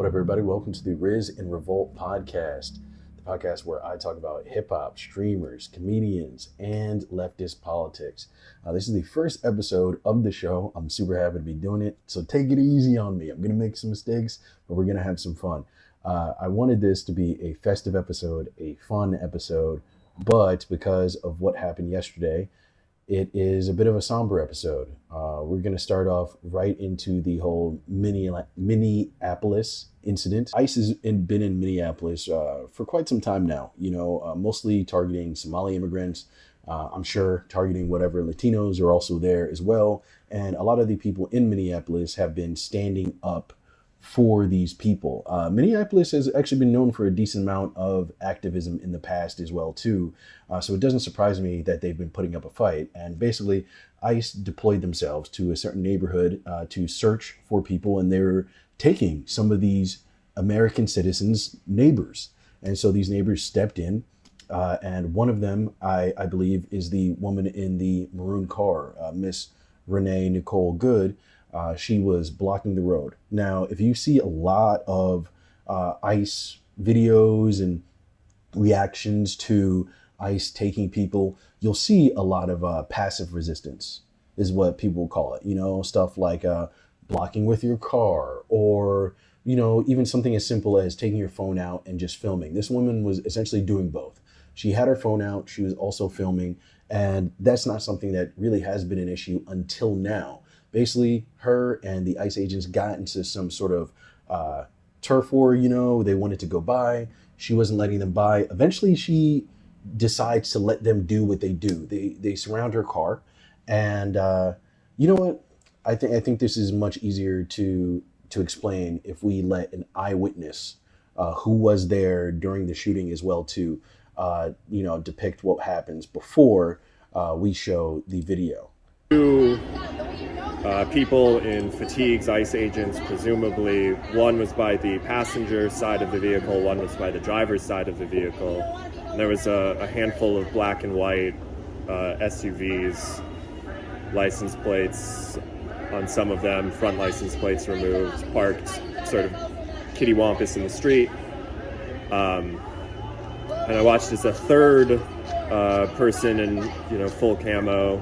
What up, everybody? Welcome to the Riz In Revolt Podcast, the podcast where I talk about hip-hop, streamers, comedians, and leftist politics. This is the first episode of the show. I'm super happy to be doing it, so take it easy on me. I'm going to make some mistakes, but we're going to have some fun. I wanted this to be a festive episode, a fun episode, but because of what happened yesterday, it is a bit of a somber episode. We're going to start off right into the whole Minneapolis incident. ICE has been in Minneapolis for quite some time now, mostly targeting Somali immigrants. I'm sure targeting whatever Latinos are also there as well. And a lot of the people in Minneapolis have been standing up for these people. Minneapolis has actually been known for a decent amount of activism in the past as well too. So it doesn't surprise me that they've been putting up a fight. And basically ICE deployed themselves to a certain neighborhood to search for people, and they were taking some of these American citizens' neighbors. And so these neighbors stepped in, and one of them, I believe, is the woman in the maroon car, Miss Renee Nicole Good. She was blocking the road. Now, if you see a lot of ICE videos and reactions to ICE taking people, you'll see a lot of passive resistance is what people call it. Stuff like blocking with your car, or, even something as simple as taking your phone out and just filming. This woman was essentially doing both. She had her phone out. She was also filming. And that's not something that really has been an issue until now. Basically, her and the ICE agents got into some sort of turf war, they wanted to go by. She wasn't letting them by. Eventually, she decides to let them do what they do. They surround her car. And you know what? I think this is much easier to explain if we let an eyewitness who was there during the shooting as well to, depict what happens before we show the video. Two people in fatigues, ICE agents, presumably. One was by the passenger side of the vehicle, one was by the driver's side of the vehicle. And there was a handful of black and white SUVs, license plates on some of them, front license plates removed, parked sort of kittywampus in the street. And I watched as a third person in full camo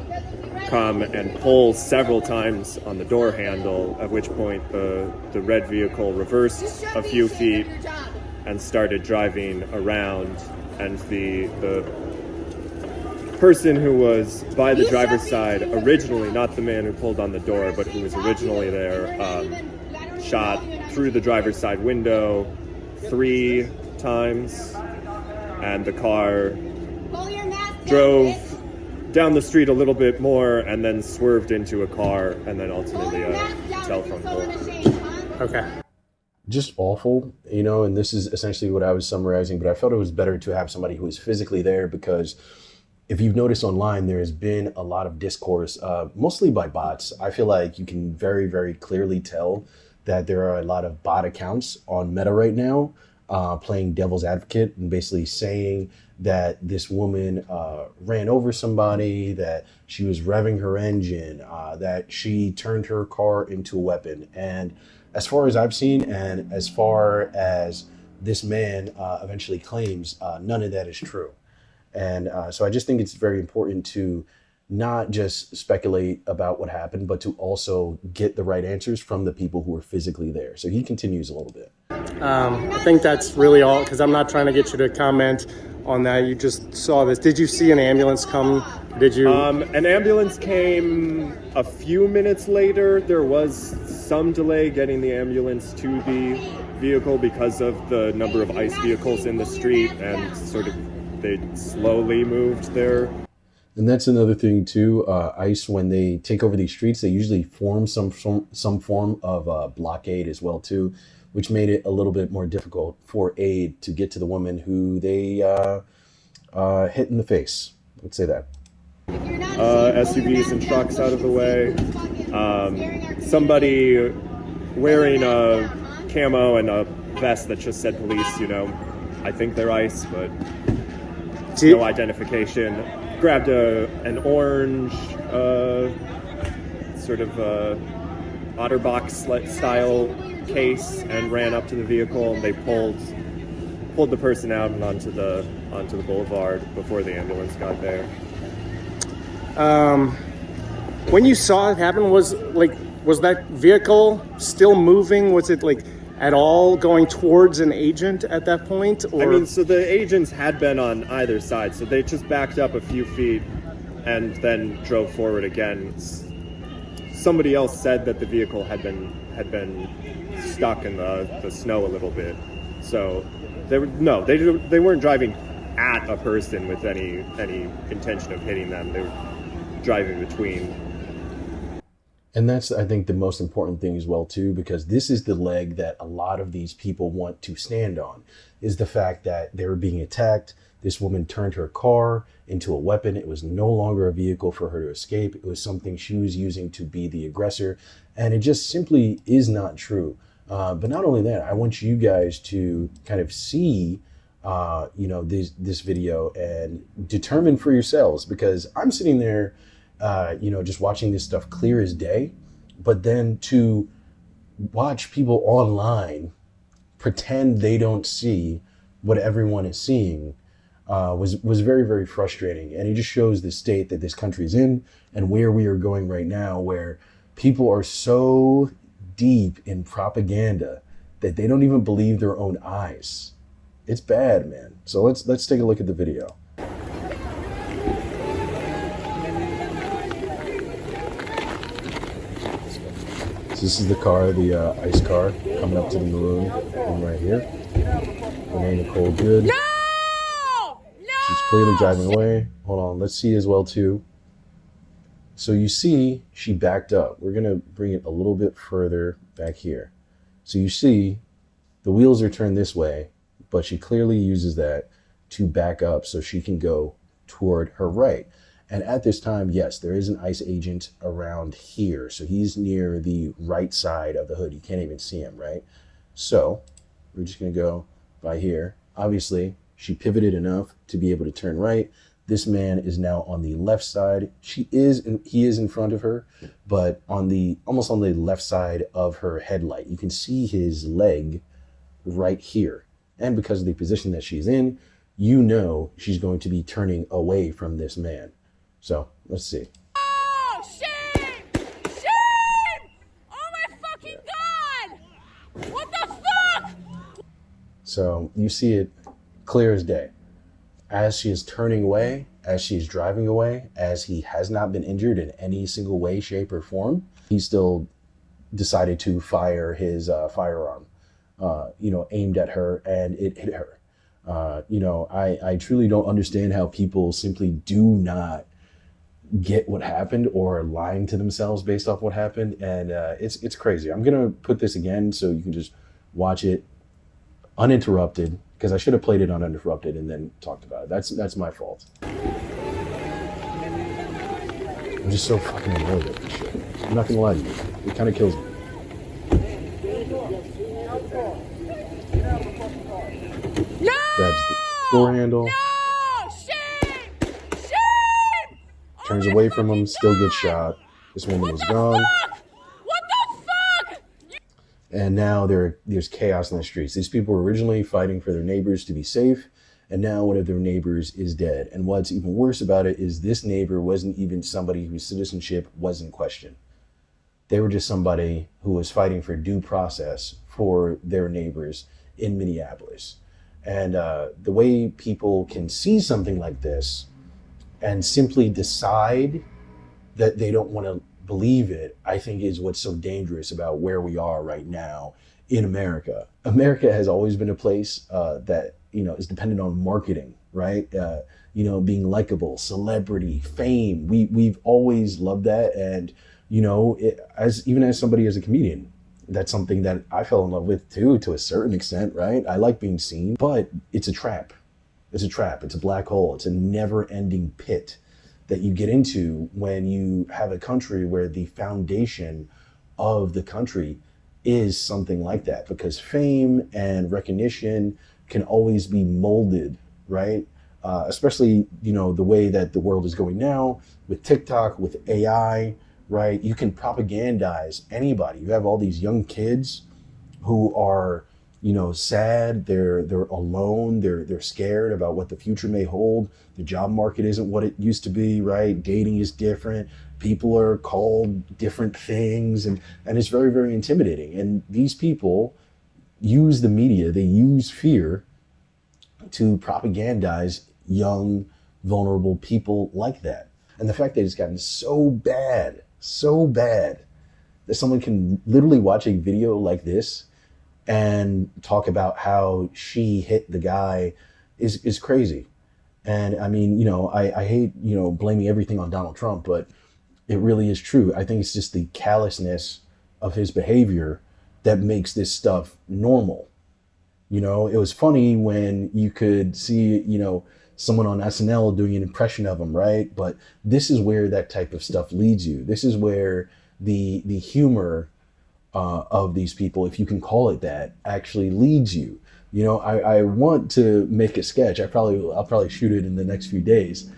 come and pull several times on the door handle, at which point the red vehicle reversed a few feet and started driving around, and the person who was by the driver's side originally, not the man who pulled on the door, but who was originally there, shot through the driver's side window 3 times, and the car drove down the street a little bit more and then swerved into a car and then ultimately a telephone pole. Okay. Just awful, and this is essentially what I was summarizing, but I felt it was better to have somebody who was physically there, because if you've noticed online, there has been a lot of discourse, mostly by bots. I feel like you can very, very clearly tell that there are a lot of bot accounts on Meta right now, playing devil's advocate and basically saying that this woman ran over somebody, that she was revving her engine, that she turned her car into a weapon. And as far as I've seen, and as far as this man eventually claims, none of that is true. And so I just think it's very important to not just speculate about what happened, but to also get the right answers from the people who were physically there. So he continues a little bit. I think that's really all, because I'm not trying to get you to comment on that. You just saw this. Did you see an ambulance come? Did you? An ambulance came a few minutes later. There was some delay getting the ambulance to the vehicle because of the number of ICE vehicles in the street, and they slowly moved there. And that's another thing too. ICE, when they take over these streets, they usually form some form of blockade as well too, which made it a little bit more difficult for aid to get to the woman who they hit in the face. Let's say that. SUVs and trucks out of the way. Somebody wearing a camo and a vest that just said police, I think they're ICE, but no identification. Grabbed an orange sort of OtterBox style case and ran up to the vehicle, and they pulled the person out and onto the boulevard before the ambulance got there. When you saw it happen, was that vehicle still moving? Was it like at all going towards an agent at that point? Or? I mean, so the agents had been on either side, so they just backed up a few feet and then drove forward again. Somebody else said that the vehicle had been stuck in the snow a little bit. So they weren't driving at a person with any intention of hitting them. They were driving between. And that's, I think, the most important thing as well, too, because this is the leg that a lot of these people want to stand on, is the fact that they were being attacked. This woman turned her car into a weapon. It was no longer a vehicle for her to escape. It was something she was using to be the aggressor. And it just simply is not true. But not only that, I want you guys to kind of see, this video and determine for yourselves, because I'm sitting there, just watching this stuff clear as day, but then to watch people online pretend they don't see what everyone is seeing was very, very frustrating. And it just shows the state that this country is in and where we are going right now, where people are so deep in propaganda that they don't even believe their own eyes. It's bad, man. So let's take a look at the video. So this is the car, the ICE car, coming up to the maroon one right here. Renee Nicole Good. No! She's clearly driving away. Hold on, let's see as well too. So you see she backed up. We're gonna bring it a little bit further back here. So you see the wheels are turned this way, but she clearly uses that to back up so she can go toward her right. And at this time, yes, there is an ICE agent around here. So he's near the right side of the hood. You can't even see him, right? So we're just gonna go by here. Obviously, she pivoted enough to be able to turn right. This man is now on the left side. He is in front of her, but almost on the left side of her headlight. You can see his leg right here. And because of the position that she's in, you know she's going to be turning away from this man. So let's see. Oh, shame! Shame! Oh my fucking God! What the fuck? So you see it clear as day. As she is turning away, as she is driving away, as he has not been injured in any single way, shape, or form, he still decided to fire his firearm, aimed at her, and it hit her. I truly don't understand how people simply do not get what happened or are lying to themselves based off what happened. And it's crazy. I'm going to put this again so you can just watch it uninterrupted, because I should have played it uninterrupted and then talked about it. That's my fault. I'm just so fucking annoyed at this shit. I'm not gonna lie to you. It kind of kills me. No! Grabs the door handle. No! Shame! Shame! Turns away from him, still gets shot. This woman was gone. What the fuck? And now there's chaos in the streets. These people were originally fighting for their neighbors to be safe, and now one of their neighbors is dead. And what's even worse about it is this neighbor wasn't even somebody whose citizenship was in question. They were just somebody who was fighting for due process for their neighbors in Minneapolis. And the way people can see something like this and simply decide that they don't want to believe it, I think is what's so dangerous about where we are right now in America. America has always been a place that, is dependent on marketing, right? Being likable, celebrity, fame. We've always loved that. And, even as somebody as a comedian, that's something that I fell in love with too, to a certain extent, right? I like being seen, but it's a trap. It's a trap. It's a black hole. It's a never-ending pit that you get into when you have a country where the foundation of the country is something like that, because fame and recognition can always be molded, right? Especially, the way that the world is going now with TikTok, with AI, right? You can propagandize anybody. You have all these young kids who are, sad, they're alone, they're scared about what the future may hold. The job market isn't what it used to be, right? Dating is different. People are called different things, and it's very, very intimidating. And these people use the media, they use fear to propagandize young, vulnerable people like that. And the fact that it's gotten so bad, that someone can literally watch a video like this and talk about how she hit the guy is crazy. And I mean, I hate, blaming everything on Donald Trump, but it really is true. I think it's just the callousness of his behavior that makes this stuff normal. It was funny when you could see, someone on SNL doing an impression of him, right? But this is where that type of stuff leads you. This is where the humor of these people, if you can call it that, actually leads you. I want to make a sketch. I'll probably shoot it in the next few days,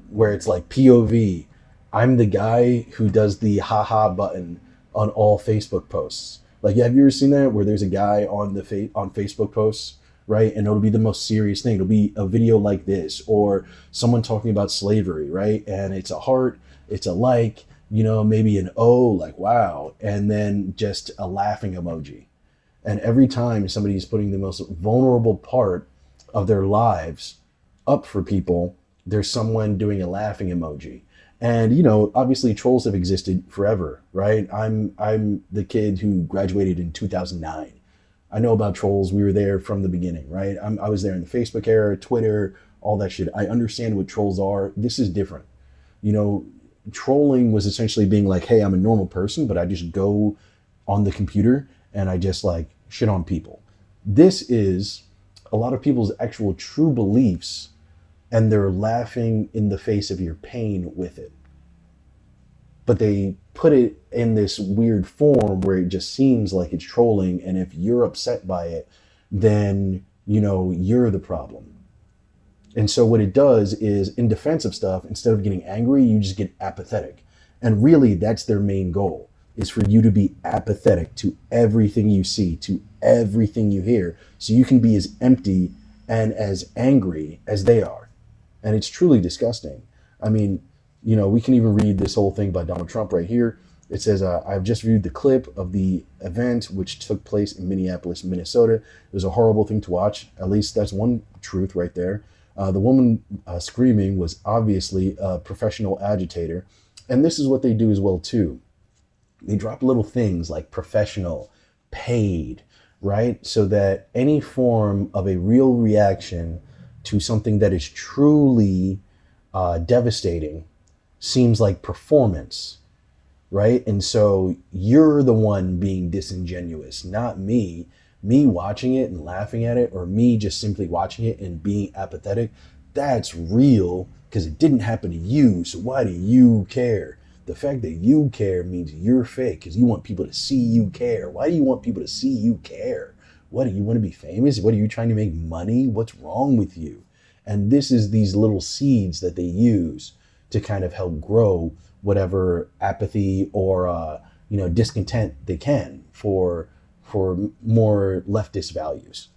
where it's like POV. I'm the guy who does the haha button on all Facebook posts. Like, have you ever seen that, where there's a guy on on Facebook posts, right? And it'll be the most serious thing. It'll be a video like this, or someone talking about slavery, right? And it's a heart, it's a like, maybe an O, like, wow. And then just a laughing emoji. And every time somebody's putting the most vulnerable part of their lives up for people, there's someone doing a laughing emoji. And, obviously trolls have existed forever, right? I'm the kid who graduated in 2009. I know about trolls. We were there from the beginning, right? I was there in the Facebook era, Twitter, all that shit. I understand what trolls are. This is different. Trolling was essentially being like, hey, I'm a normal person, but I just go on the computer and I just like shit on people. This is a lot of people's actual true beliefs, and they're laughing in the face of your pain with it. But they put it in this weird form where it just seems like it's trolling, and if you're upset by it, then, you're the problem. And so what it does is, in defense of stuff, instead of getting angry, you just get apathetic. And really, that's their main goal, is for you to be apathetic to everything you see, to everything you hear, so you can be as empty and as angry as they are. And it's truly disgusting. I mean, we can even read this whole thing by Donald Trump right here. It says, I've just viewed the clip of the event which took place in Minneapolis, Minnesota. It was a horrible thing to watch. At least that's one truth right there. The woman screaming was obviously a professional agitator. And this is what they do as well, too. They drop little things like professional, paid, right? So that any form of a real reaction to something that is truly devastating seems like performance, right? And so you're the one being disingenuous, not me. Me watching it and laughing at it, or me just simply watching it and being apathetic, that's real because it didn't happen to you. So why do you care? The fact that you care means you're fake, because you want people to see you care. Why do you want people to see you care? What, do you want to be famous? What, are you trying to make money? What's wrong with you? And this is these little seeds that they use to kind of help grow whatever apathy or discontent they can for more leftist values.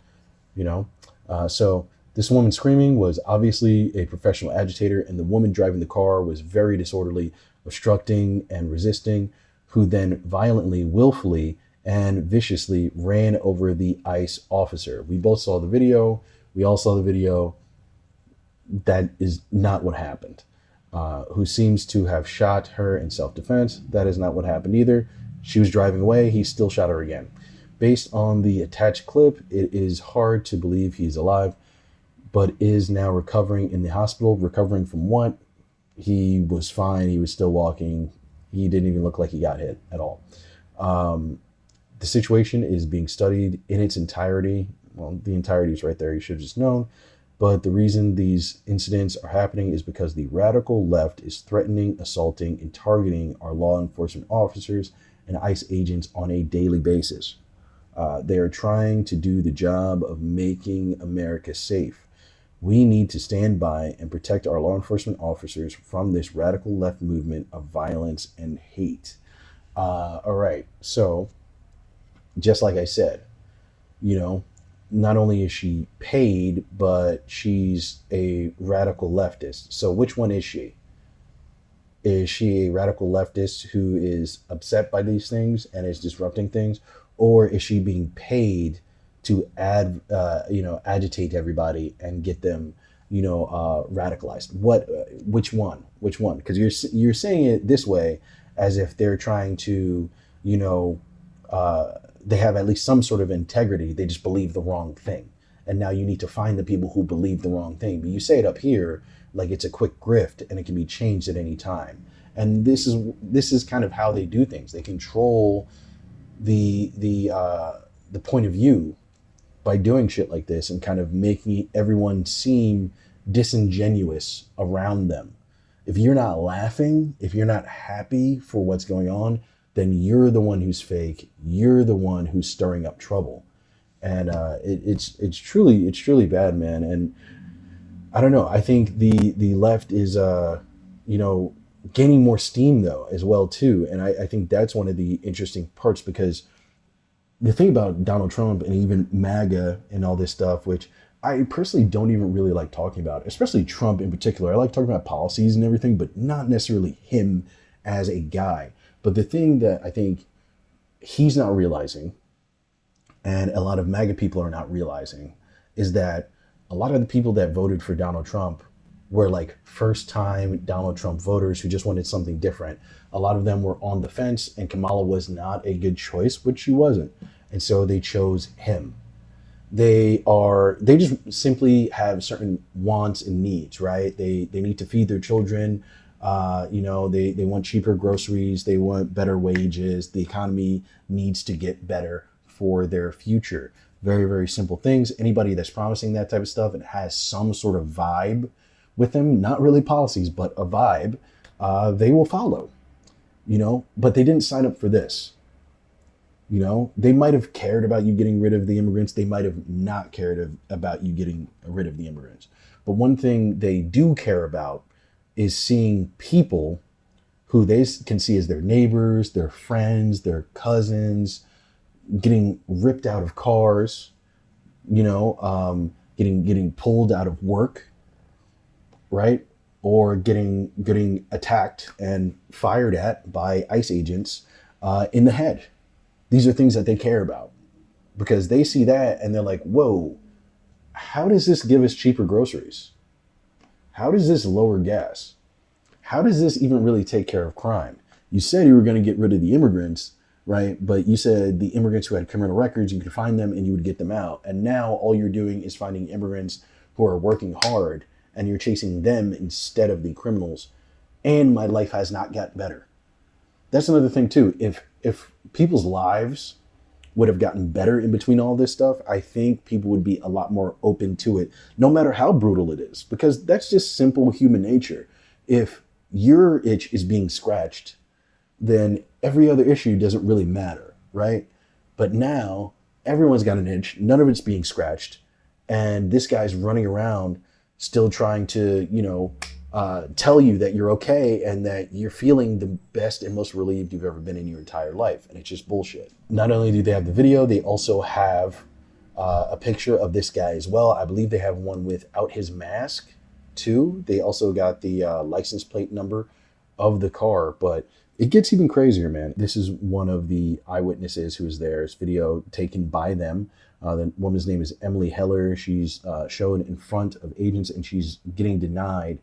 So this woman screaming was obviously a professional agitator, and the woman driving the car was very disorderly, obstructing and resisting, who then violently, willfully, and viciously ran over the ICE officer. We both saw the video. We all saw the video. That is not what happened. Who seems to have shot her in self-defense. That is not what happened either. She was driving away. He still shot her again. Based on the attached clip, it is hard to believe he's alive, but is now recovering in the hospital. Recovering from what? He was fine. He was still walking. He didn't even look like he got hit at all. The situation is being studied in its entirety. Well, the entirety is right there. You should have just known. But the reason these incidents are happening is because the radical left is threatening, assaulting, and targeting our law enforcement officers and ICE agents on a daily basis. They are trying to do the job of making America safe. We need to stand by and protect our law enforcement officers from this radical left movement of violence and hate. All right, so just like I said, you know, not only is she paid, but she's a radical leftist. So which one is she? Is she a radical leftist who is upset by these things and is disrupting things? Or is she being paid to agitate everybody and get them, radicalized? Which one? Because you're saying it this way as if they're trying to, they have at least some sort of integrity. They just believe the wrong thing. And now you need to find the people who believe the wrong thing. But you say it up here like it's a quick grift and it can be changed at any time. And this is kind of how they do things. They control the point of view by doing shit like this and kind of making everyone seem disingenuous around them. If you're not laughing, if you're not happy for what's going on, then you're the one who's fake. You're the one who's stirring up trouble. And it's truly bad, man. And I don't know. I think the left is gaining more steam though as well too. And I think that's one of the interesting parts, because the thing about Donald Trump and even MAGA and all this stuff, which I personally don't even really like talking about, especially Trump in particular. I like talking about policies and everything, but not necessarily him as a guy. But the thing that I think he's not realizing, and a lot of MAGA people are not realizing, is that a lot of the people that voted for Donald Trump were like first time Donald Trump voters who just wanted something different. A lot of them were on the fence, and Kamala was not a good choice, but she wasn't. And so they chose him. They just simply have certain wants and needs, right? They need to feed their children. They want cheaper groceries. They want better wages. The economy needs to get better for their future. Very, very simple things. Anybody that's promising that type of stuff and has some sort of vibe with them, not really policies, but a vibe, they will follow, but they didn't sign up for this. They might have cared about you getting rid of the immigrants. They might have not cared about you getting rid of the immigrants. But one thing they do care about is seeing people who they can see as their neighbors, their friends, their cousins, getting ripped out of cars, getting pulled out of work, right? Or getting attacked and fired at by ICE agents in the head. These are things that they care about, because they see that and they're like, whoa, how does this give us cheaper groceries? How does this lower gas? How does this even really take care of crime? You said you were going to get rid of the immigrants, right? But you said the immigrants who had criminal records, you could find them and you would get them out. And now all you're doing is finding immigrants who are working hard, and you're chasing them instead of the criminals. And my life has not gotten better. That's another thing too. If people's lives would have gotten better in between all this stuff, I think people would be a lot more open to it, no matter how brutal it is, because that's just simple human nature. If your itch is being scratched, then every other issue doesn't really matter, right? But now everyone's got an itch, none of it's being scratched, and this guy's running around still trying to, tell you that you're okay and that you're feeling the best and most relieved you've ever been in your entire life. And it's just bullshit. Not only do they have the video, they also have a picture of this guy as well. I believe they have one without his mask too. They also got the license plate number of the car, but it gets even crazier, man. This is one of the eyewitnesses who was there. It's video taken by them. The woman's name is Emily Heller. She's shown in front of agents, and she's getting denied,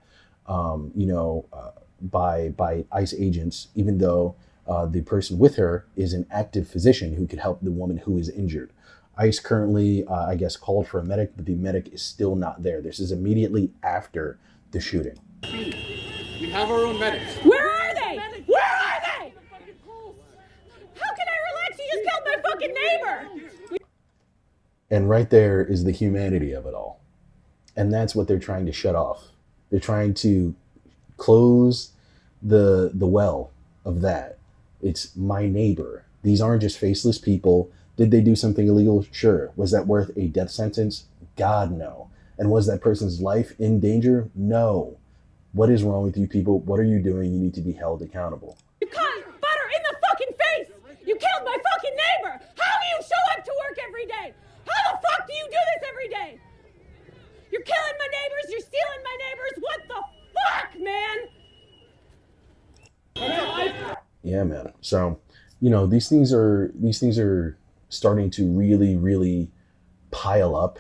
by ICE agents, even though the person with her is an active physician who could help the woman who is injured. ICE currently, called for a medic, but the medic is still not there. This is immediately after the shooting. We have our own medics. Where are they? Where are they? How can I relax? You just killed my fucking neighbor. And right there is the humanity of it all. And that's what they're trying to shut off. They're trying to close the well of that. It's my neighbor. These aren't just faceless people. Did they do something illegal? Sure. Was that worth a death sentence? God, no. And was that person's life in danger? No. What is wrong with you people? What are you doing? You need to be held accountable. You caught butter in the fucking face. You killed my fucking neighbor. How do you to work every day. How the fuck do you do this every day? You're killing my neighbors. You're stealing my neighbors. What the fuck, man? Yeah, man. So, these things are starting to really, really pile up,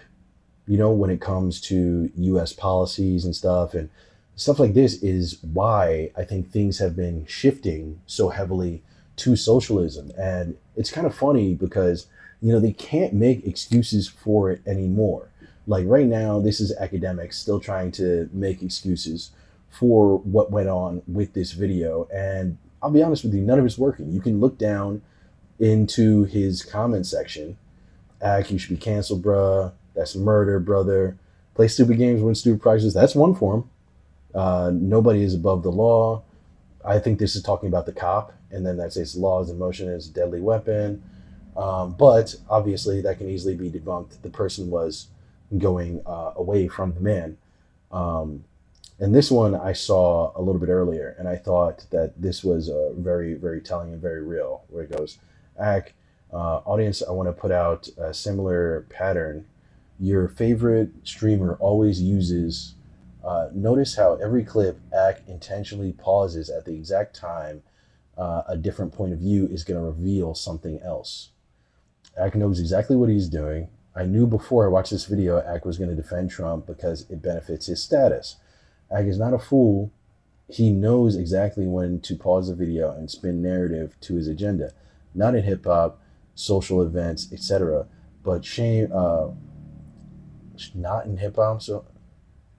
when it comes to U.S. policies and stuff. And stuff like this is why I think things have been shifting so heavily to socialism. And it's kind of funny because, they can't make excuses for it anymore. Like right now, this is Akademiks still trying to make excuses for what went on with this video. And I'll be honest with you, none of it's working. You can look down into his comment section. You should be canceled, bruh. That's murder, brother. Play stupid games, win stupid prizes. That's one form. Nobody is above the law. I think this is talking about the cop. And then that says law is in motion as a deadly weapon. But obviously that can easily be debunked. The person was going away from the man. And this one I saw a little bit earlier, and I thought that this was very, very telling and very real, where it goes, audience, I want to put out a similar pattern. Your favorite streamer always uses, notice how every clip intentionally pauses at the exact time a different point of view is going to reveal something else. Knows exactly what he's doing. I knew before I watched this video was going to defend Trump because it benefits his status. Is not a fool. He knows exactly when to pause the video and spin narrative to his agenda. Not in hip hop, social events, etc. But shame, not in hip hop. So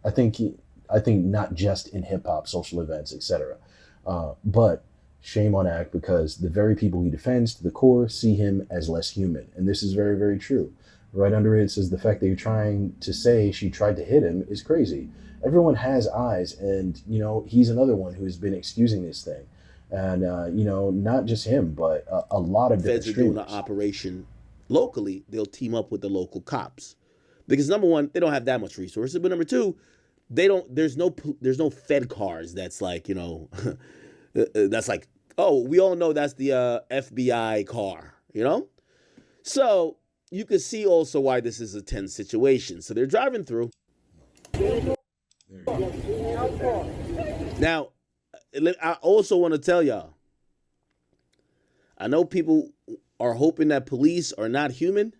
I think not just in hip hop, social events, etc. But shame on because the very people he defends to the core see him as less human. And this is very, very true. Right under it says the fact that you're trying to say she tried to hit him is crazy. Everyone has eyes, and he's another one who's been excusing this thing, and not just him, but a lot of different Feds are doing an operation locally. They'll team up with the local cops because number one, they don't have that much resources, but number two, they don't. There's no Fed cars that's like that's like, oh, we all know that's the FBI car, So you can see also why this is a tense situation. So they're driving through. Now, I also want to tell y'all, I know people are hoping that police are not human,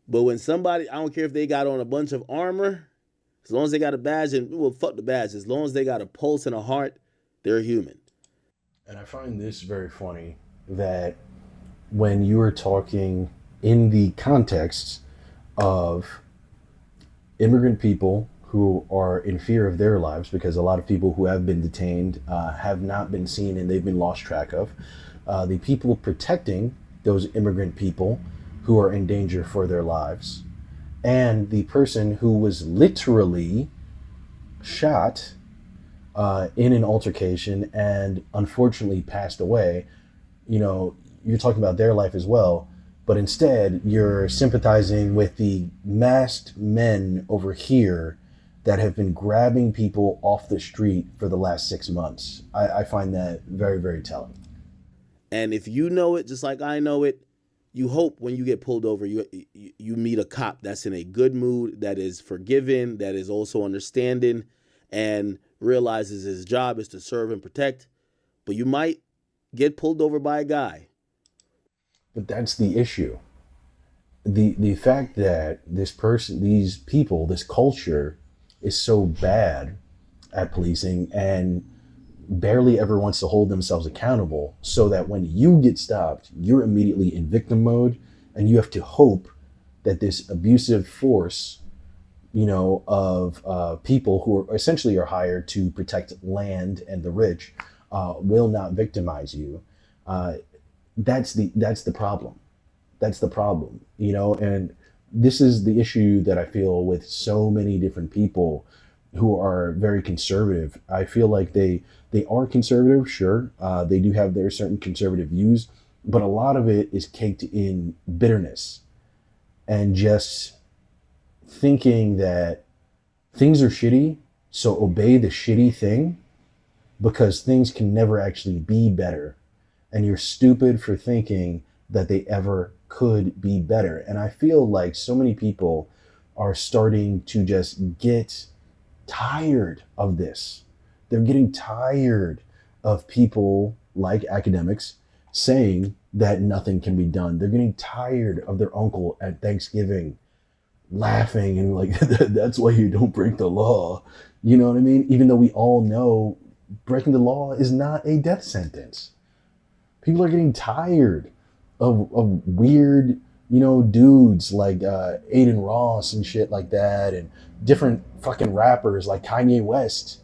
but when somebody, I don't care if they got on a bunch of armor, as long as they got a badge, and well, fuck the badge, as long as they got a pulse and a heart, they're human. And I find this very funny that when you are talking in the context of immigrant people who are in fear of their lives, because a lot of people who have been detained have not been seen and they've been lost track of. The people protecting those immigrant people who are in danger for their lives, and the person who was literally shot in an altercation and unfortunately passed away. You're talking about their life as well, but instead you're sympathizing with the masked men over here that have been grabbing people off the street for the last 6 months. I find that very, very telling. And if you know it, just like I know it, you hope when you get pulled over, you meet a cop that's in a good mood, that is forgiving, that is also understanding, and realizes his job is to serve and protect. But you might get pulled over by a guy. But that's the issue. The fact that this person, these people, this culture is so bad at policing and barely ever wants to hold themselves accountable, so that when you get stopped, you're immediately in victim mode, and you have to hope that this abusive force, of people who are essentially are hired to protect land and the rich, will not victimize you. That's the problem. That's the problem, and this is the issue that I feel with so many different people who are very conservative. I feel like they are conservative, sure. They do have their certain conservative views, but a lot of it is caked in bitterness and just thinking that things are shitty, so obey the shitty thing because things can never actually be better. And you're stupid for thinking that they ever could be better. And I feel like so many people are starting to just get tired of this. They're getting tired of people like Akademiks saying that nothing can be done. They're getting tired of their uncle at Thanksgiving laughing and like, that's why you don't break the law. You know what I mean? Even though we all know breaking the law is not a death sentence. People are getting tired of weird, dudes like Adin Ross and shit like that, and different fucking rappers like Kanye West,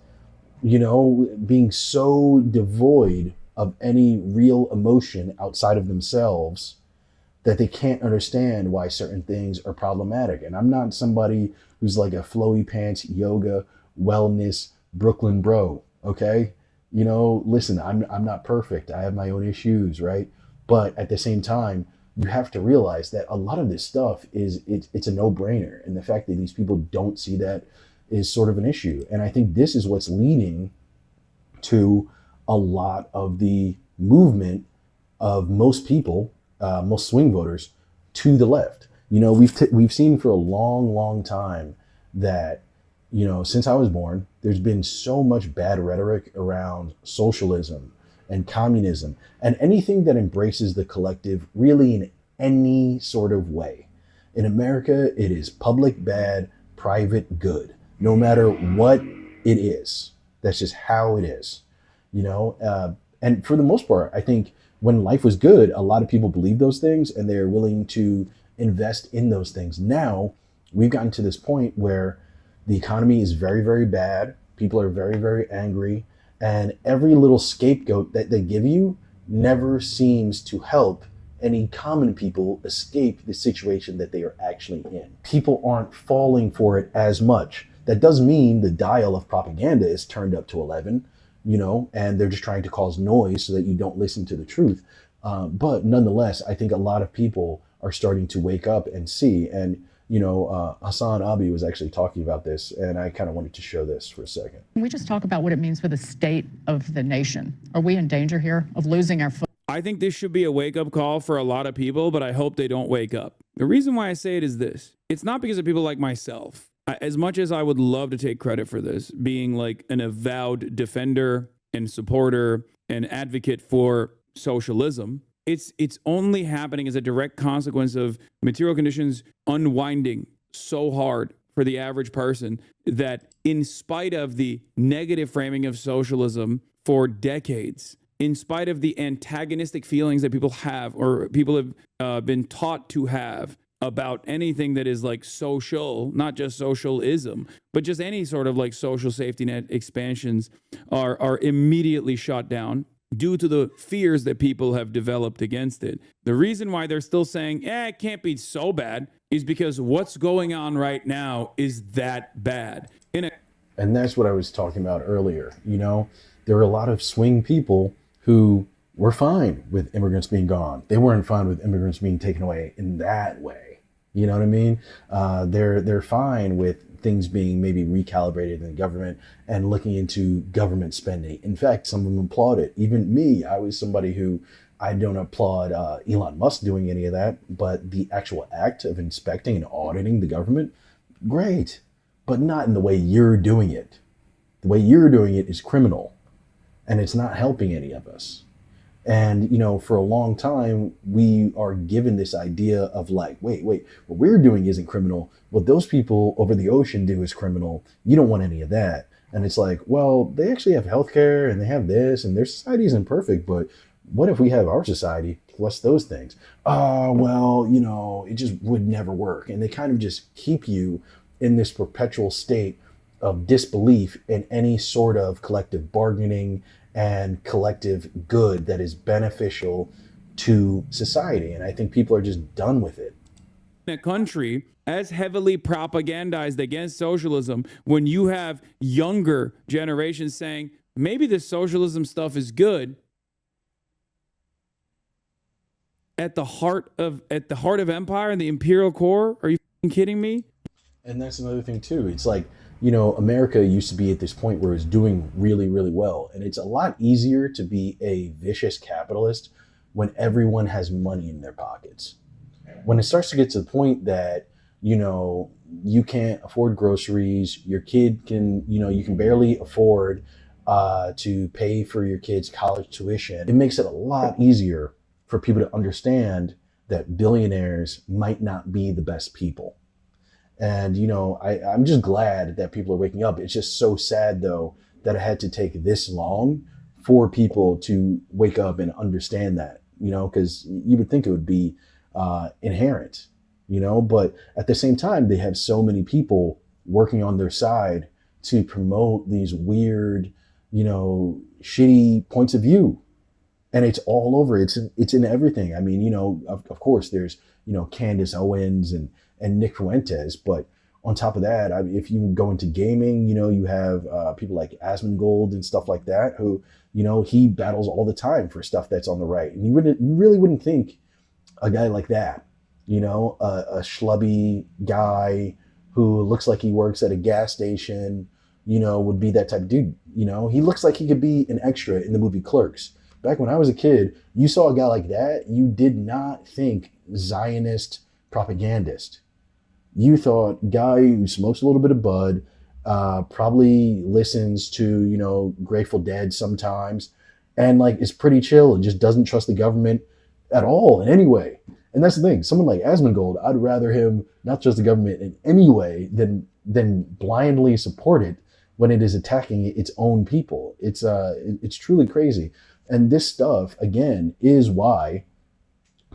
being so devoid of any real emotion outside of themselves that they can't understand why certain things are problematic. And I'm not somebody who's like a flowy pants, yoga, wellness, Brooklyn bro, okay? Listen, I'm not perfect. I have my own issues, right? But at the same time, you have to realize that a lot of this stuff it's a no-brainer. And the fact that these people don't see that is sort of an issue. And I think this is what's leading to a lot of the movement of most people, most swing voters, to the left. We've seen for a long, long time that, since I was born, there's been so much bad rhetoric around socialism and communism and anything that embraces the collective really in any sort of way. In America, it is public bad, private good, no matter what it is. That's just how it is, and for the most part, I think when life was good, a lot of people believe those things and they're willing to invest in those things. Now we've gotten to this point where the economy is very, very bad. People are very, very angry. And every little scapegoat that they give you never seems to help any common people escape the situation that they are actually in. People aren't falling for it as much. That does mean the dial of propaganda is turned up to 11, and they're just trying to cause noise so that you don't listen to the truth. But nonetheless, I think a lot of people are starting to wake up and see. And Hassan Abi was actually talking about this, and I kind of wanted to show this for a second. Can we just talk about what it means for the state of the nation? Are we in danger here of losing our foot? I think this should be a wake-up call for a lot of people, but I hope they don't wake up. The reason why I say it is this. It's not because of people like myself. As much as I would love to take credit for this, being like an avowed defender and supporter and advocate for socialism, it's only happening as a direct consequence of material conditions unwinding so hard for the average person that in spite of the negative framing of socialism for decades, in spite of the antagonistic feelings that people have or people have been taught to have about anything that is like social, not just socialism, but just any sort of like social safety net expansions are immediately shot down due to the fears that people have developed against it. The reason why they're still saying, it can't be so bad is because what's going on right now is that bad. And that's what I was talking about earlier. There are a lot of swing people who were fine with immigrants being gone. They weren't fine with immigrants being taken away in that way. You know what I mean? They're fine with things being maybe recalibrated in the government and looking into government spending. In fact, some of them applaud it. Even me, I was somebody who I don't applaud Elon Musk doing any of that, but the actual act of inspecting and auditing the government, great, but not in the way you're doing it. The way you're doing it is criminal, and it's not helping any of us. And, for a long time, we are given this idea of like, wait, what we're doing isn't criminal. What those people over the ocean do is criminal. You don't want any of that. And it's like, well, they actually have healthcare and they have this and their society isn't perfect. But what if we have our society plus those things? It just would never work. And they kind of just keep you in this perpetual state of disbelief in any sort of collective bargaining and collective good that is beneficial to society. And I think people are just done with it. In a country as heavily propagandized against socialism, when you have younger generations saying, maybe this socialism stuff is good, at the heart of empire and the imperial core, are you kidding me? And that's another thing too. It's like, America used to be at this point where it's doing really, really well. And it's a lot easier to be a vicious capitalist when everyone has money in their pockets. when it starts to get to the point that, you know, you can't afford groceries, your kid can, you know, you can barely afford to pay for your kid's college tuition, it makes it a lot easier for people to understand that billionaires might not be the best people. And, you know, I'm just glad that people are waking up. It's just so sad, though, that it had to take this long for people to wake up and understand that, you know, because you would think it would be inherent, you know, but at the same time, they have so many people working on their side to promote these weird, you know, shitty points of view. And it's all over. It's in everything. I mean, you know, of course, there's, you know, Candace Owens and Nick Fuentes. But on top of that, if you go into gaming, you know, you have people like Asmongold and stuff like that, who, you know, he battles all the time for stuff that's on the right. And you really wouldn't think a guy like that, you know, a schlubby guy who looks like he works at a gas station, you know, would be that type of dude. You know, he looks like he could be an extra in the movie Clerks. Back when I was a kid, you saw a guy like that, you did not think Zionist propagandist. You thought guy who smokes a little bit of bud, probably listens to, you know, Grateful Dead sometimes, and like is pretty chill and just doesn't trust the government at all in any way. And that's the thing. Someone like Asmongold, I'd rather him not trust the government in any way than blindly support it when it is attacking its own people. It's truly crazy. And this stuff, again, is why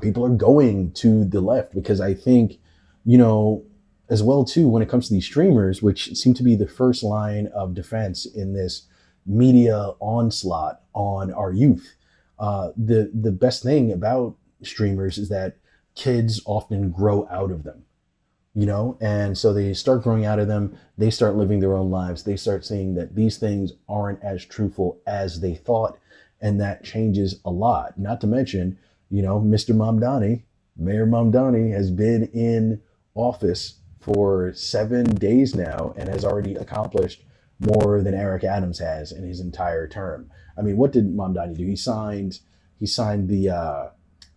people are going to the left, because I think, you know, as well, too, when it comes to these streamers, which seem to be the first line of defense in this media onslaught on our youth, the best thing about streamers is that kids often grow out of them. You know, and so they start growing out of them. They start living their own lives. They start seeing that these things aren't as truthful as they thought. And that changes a lot. Not to mention, you know, Mr. Mamdani, Mayor Mamdani, has been in office for 7 days now and has already accomplished more than Eric Adams has in his entire term. I mean, what did Mamdani do? He signed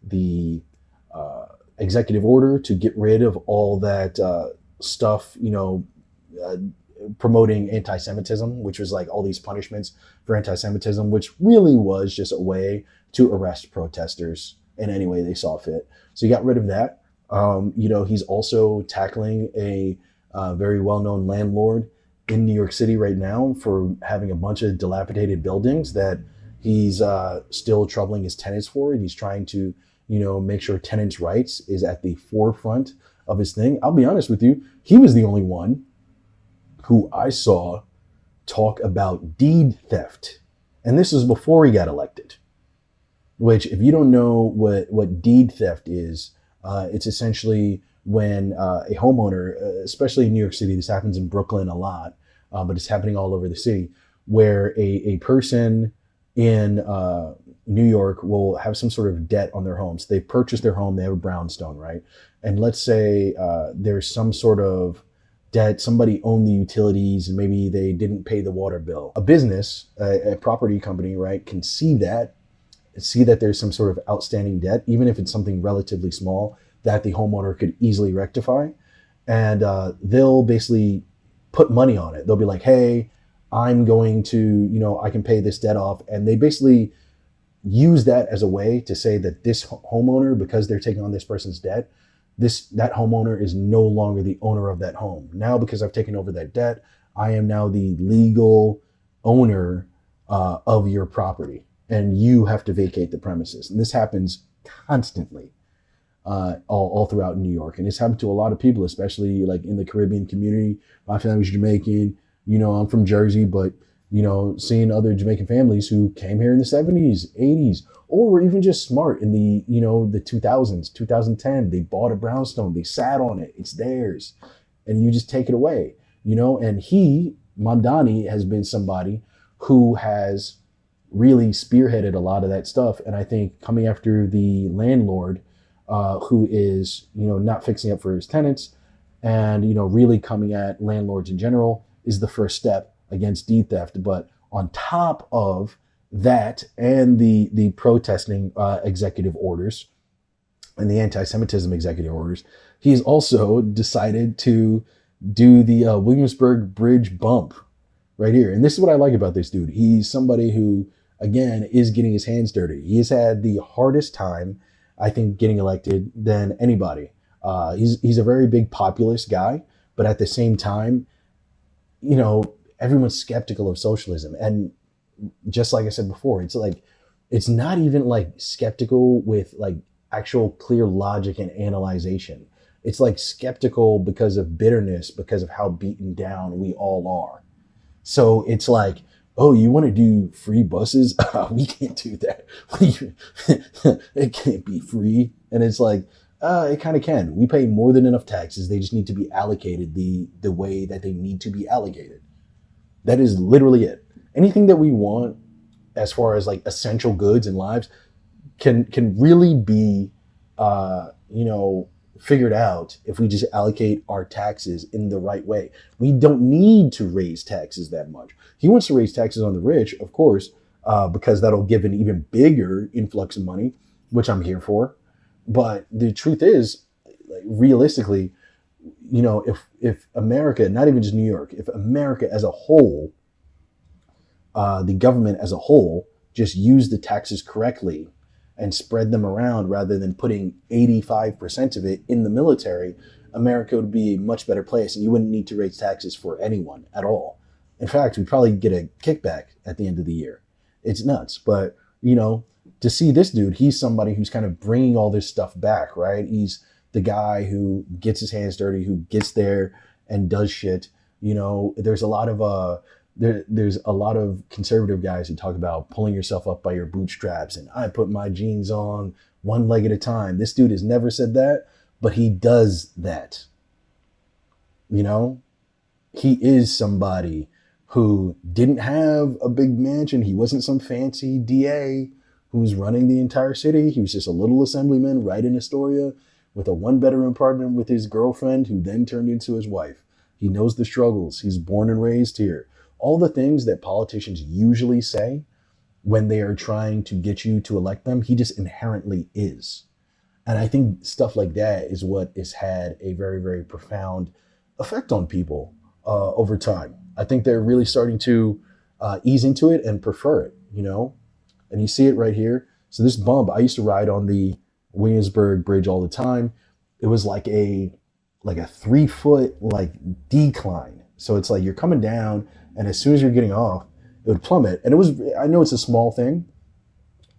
the executive order to get rid of all that stuff, you know, promoting anti-Semitism, which was like all these punishments for anti-Semitism, which really was just a way to arrest protesters in any way they saw fit. So he got rid of that. You know, he's also tackling a very well-known landlord in New York City right now for having a bunch of dilapidated buildings that he's still troubling his tenants for. And he's trying to, you know, make sure tenants' rights is at the forefront of his thing. I'll be honest with you, he was the only one who I saw talk about deed theft. And this is before he got elected, which, if you don't know what deed theft is, it's essentially when a homeowner, especially in New York City, this happens in Brooklyn a lot, but it's happening all over the city, where a person in New York will have some sort of debt on their home. So they purchased their home, they have a brownstone, right? And let's say there's some sort of debt, somebody owned the utilities and maybe they didn't pay the water bill. A business, a property company, right, can see that there's some sort of outstanding debt, even if it's something relatively small, that the homeowner could easily rectify. And they'll basically put money on it. They'll be like, hey, I'm going to, you know, I can pay this debt off. And they basically use that as a way to say that this homeowner, because they're taking on this person's debt, that homeowner is no longer the owner of that home. Now, because I've taken over that debt, I am now the legal owner of your property, and you have to vacate the premises. And this happens constantly all throughout New York. And it's happened to a lot of people, especially like in the Caribbean community. My family's Jamaican, you know, I'm from Jersey, but, you know, seeing other Jamaican families who came here in the 70s, 80s, or were even just smart in the, you know, the 2000s, 2010, they bought a brownstone, they sat on it, it's theirs, and you just take it away, you know. And Mamdani has been somebody who has really spearheaded a lot of that stuff. And I think coming after the landlord who is, you know, not fixing up for his tenants and, you know, really coming at landlords in general is the first step against deed theft. But on top of that and the protesting executive orders, and the anti-Semitism executive orders, he's also decided to do the Williamsburg Bridge bump right here. And this is what I like about this dude. He's somebody who, again, is getting his hands dirty. He has had the hardest time, I think, getting elected than anybody. He's a very big populist guy, but at the same time, you know, everyone's skeptical of socialism. And just like I said before, it's like, it's not even like skeptical with like actual clear logic and analyzation. It's like skeptical because of bitterness, because of how beaten down we all are. So it's like, oh, you want to do free buses? We can't do that. It can't be free. And it's like, it kind of can. We pay more than enough taxes. They just need to be allocated the way that they need to be allocated. That is literally it. Anything that we want as far as like essential goods and lives can really be, figured out if we just allocate our taxes in the right way. We don't need to raise taxes that much. He wants to raise taxes on the rich, of course, because that'll give an even bigger influx of money, which I'm here for. But the truth is, like, realistically, you know, if America, not even just New York, if America as a whole, the government as a whole, just used the taxes correctly and spread them around rather than putting 85% of it in the military, America would be a much better place, and you wouldn't need to raise taxes for anyone at all. In fact, we'd probably get a kickback at the end of the year. It's nuts. But, you know, to see this dude, he's somebody who's kind of bringing all this stuff back, right? He's the guy who gets his hands dirty, who gets there and does shit. You know, there's a lot of there's a lot of conservative guys who talk about pulling yourself up by your bootstraps and I put my jeans on one leg at a time. This dude has never said that, but he does that. You know, he is somebody who didn't have a big mansion. He wasn't some fancy DA who was running the entire city. He was just a little assemblyman right in Astoria with a one-bedroom apartment with his girlfriend who then turned into his wife. He knows the struggles. He's born and raised here. All the things that politicians usually say when they are trying to get you to elect them, he just inherently is. And I think stuff like that is what has had a very, very profound effect on people over time. I think they're really starting to ease into it and prefer it, you know? And you see it right here. So this bump, I used to ride on the Williamsburg Bridge all the time. It was like a 3-foot like decline. So it's like you're coming down, and as soon as you're getting off, it would plummet. And it was, I know it's a small thing,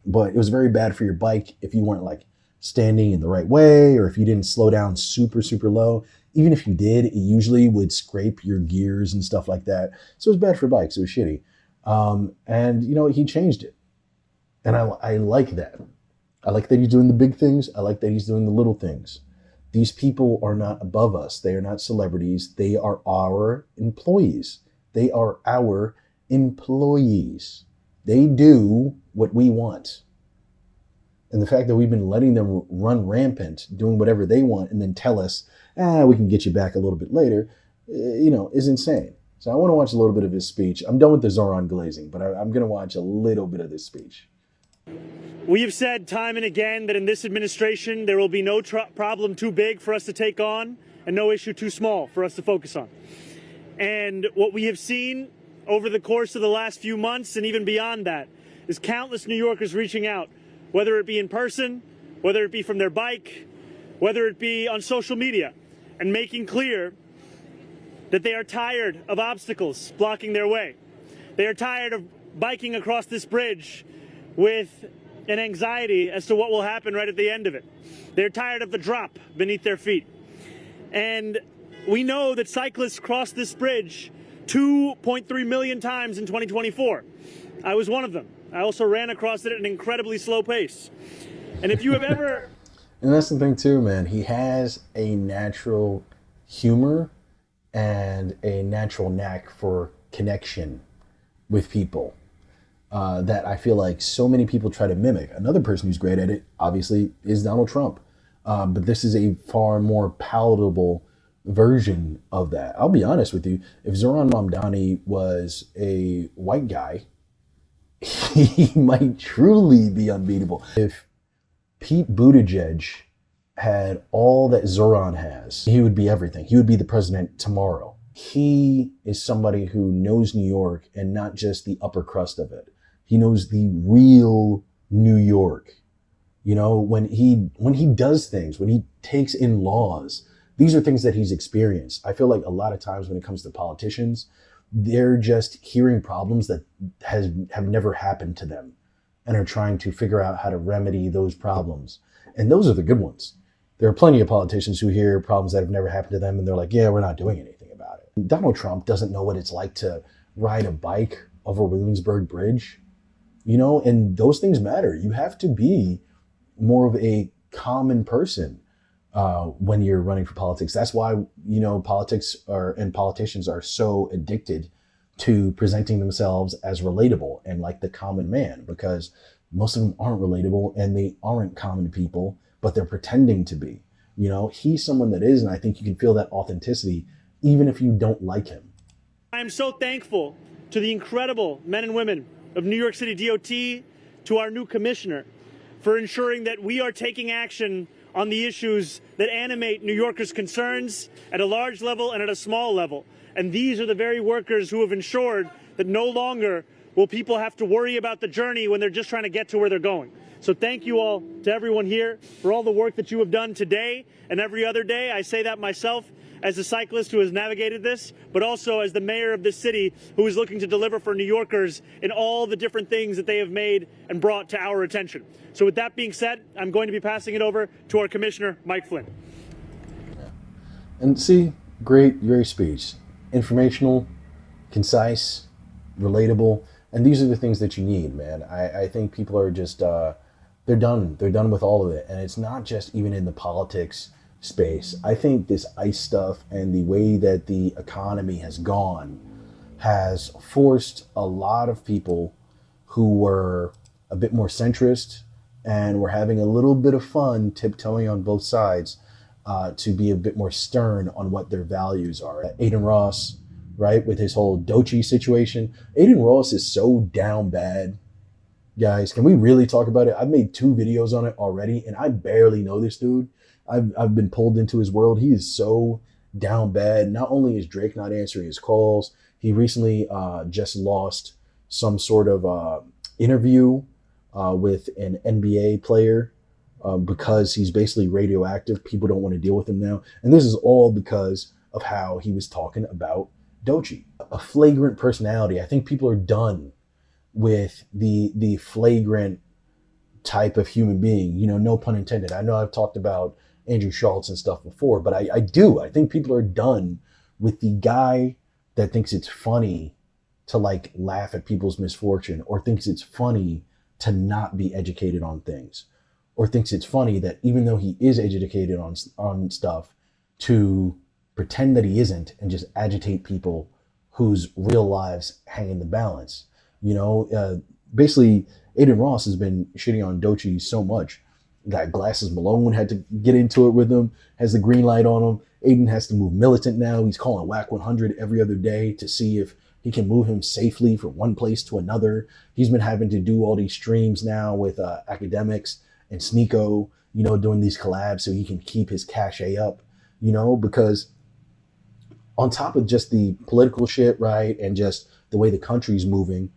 but it was very bad for your bike if you weren't like standing in the right way, or if you didn't slow down super, super low. Even if you did, it usually would scrape your gears and stuff like that. So it was bad for bikes. It was shitty. And, you know, he changed it. And I like that. I like that he's doing the big things. I like that he's doing the little things. These people are not above us. They are not celebrities. They are our employees. They are our employees. They do what we want. And the fact that we've been letting them run rampant, doing whatever they want, and then tell us, we can get you back a little bit later, you know, is insane. So I want to watch a little bit of his speech. I'm done with the Zoran glazing, but I'm going to watch a little bit of this speech. We have said time and again that in this administration, there will be no problem too big for us to take on and no issue too small for us to focus on. And what we have seen over the course of the last few months and even beyond that is countless New Yorkers reaching out, whether it be in person, whether it be from their bike, whether it be on social media, and making clear that they are tired of obstacles blocking their way. They are tired of biking across this bridge with an anxiety as to what will happen right at the end of it. They're tired of the drop beneath their feet. And we know that cyclists crossed this bridge 2.3 million times in 2024. I was one of them. I also ran across it at an incredibly slow pace. And if you have ever... And that's the thing too, man. He has a natural humor and a natural knack for connection with people that I feel like so many people try to mimic. Another person who's great at it, obviously, is Donald Trump. But this is a far more palatable version of that. I'll be honest with you. If Zoran Mamdani was a white guy, he might truly be unbeatable. If Pete Buttigieg had all that Zoran has, he would be everything. He would be the president tomorrow. He is somebody who knows New York and not just the upper crust of it. He knows the real New York. You know, when he does things, when he takes in laws, these are things that he's experienced. I feel like a lot of times when it comes to politicians, they're just hearing problems that have never happened to them and are trying to figure out how to remedy those problems. And those are the good ones. There are plenty of politicians who hear problems that have never happened to them and they're like, yeah, we're not doing anything about it. Donald Trump doesn't know what it's like to ride a bike over Williamsburg Bridge, you know, and those things matter. You have to be more of a common person when you're running for politics. That's why, you know, politicians are so addicted to presenting themselves as relatable and like the common man, because most of them aren't relatable and they aren't common people, but they're pretending to be. You know, he's someone that is, and I think you can feel that authenticity even if you don't like him. I'm so thankful to the incredible men and women of New York City DOT, to our new commissioner, for ensuring that we are taking action on the issues that animate New Yorkers' concerns at a large level and at a small level. And these are the very workers who have ensured that no longer will people have to worry about the journey when they're just trying to get to where they're going. So thank you all, to everyone here, for all the work that you have done today and every other day. I say that myself as a cyclist who has navigated this, but also as the mayor of this city who is looking to deliver for New Yorkers in all the different things that they have made and brought to our attention. So with that being said, I'm going to be passing it over to our commissioner, Mike Flynn. And see, great speech. Informational, concise, relatable, and these are the things that you need, man. I think people are just, they're done with all of it. And it's not just even in the politics space. I think this ICE stuff and the way that the economy has gone has forced a lot of people who were a bit more centrist and were having a little bit of fun tiptoeing on both sides to be a bit more stern on what their values are. Adin Ross, right, with his whole Doechii situation. Adin Ross is so down bad. Guys, can we really talk about it? I've made 2 videos on it already, and I barely know this dude. I've been pulled into his world. He is so down bad. Not only is Drake not answering his calls, he recently just lost some sort of interview with an NBA player because he's basically radioactive. People don't want to deal with him now. And this is all because of how he was talking about Doechii. A flagrant personality. I think people are done with the flagrant type of human being, you know, no pun intended. I know I've talked about Andrew Schultz and stuff before, but I think people are done with the guy that thinks it's funny to like laugh at people's misfortune, or thinks it's funny to not be educated on things, or thinks it's funny that even though he is educated on stuff, to pretend that he isn't and just agitate people whose real lives hang in the balance. You know, basically Adin Ross has been shitting on Doechii so much that Glasses Malone had to get into it with him, has the green light on him. Adin has to move militant now. He's calling WAC 100 every other day to see if he can move him safely from one place to another. He's been having to do all these streams now with Akademiks and Sneeko, you know, doing these collabs so he can keep his cachet up, you know, because on top of just the political shit, right, and just the way the country's moving,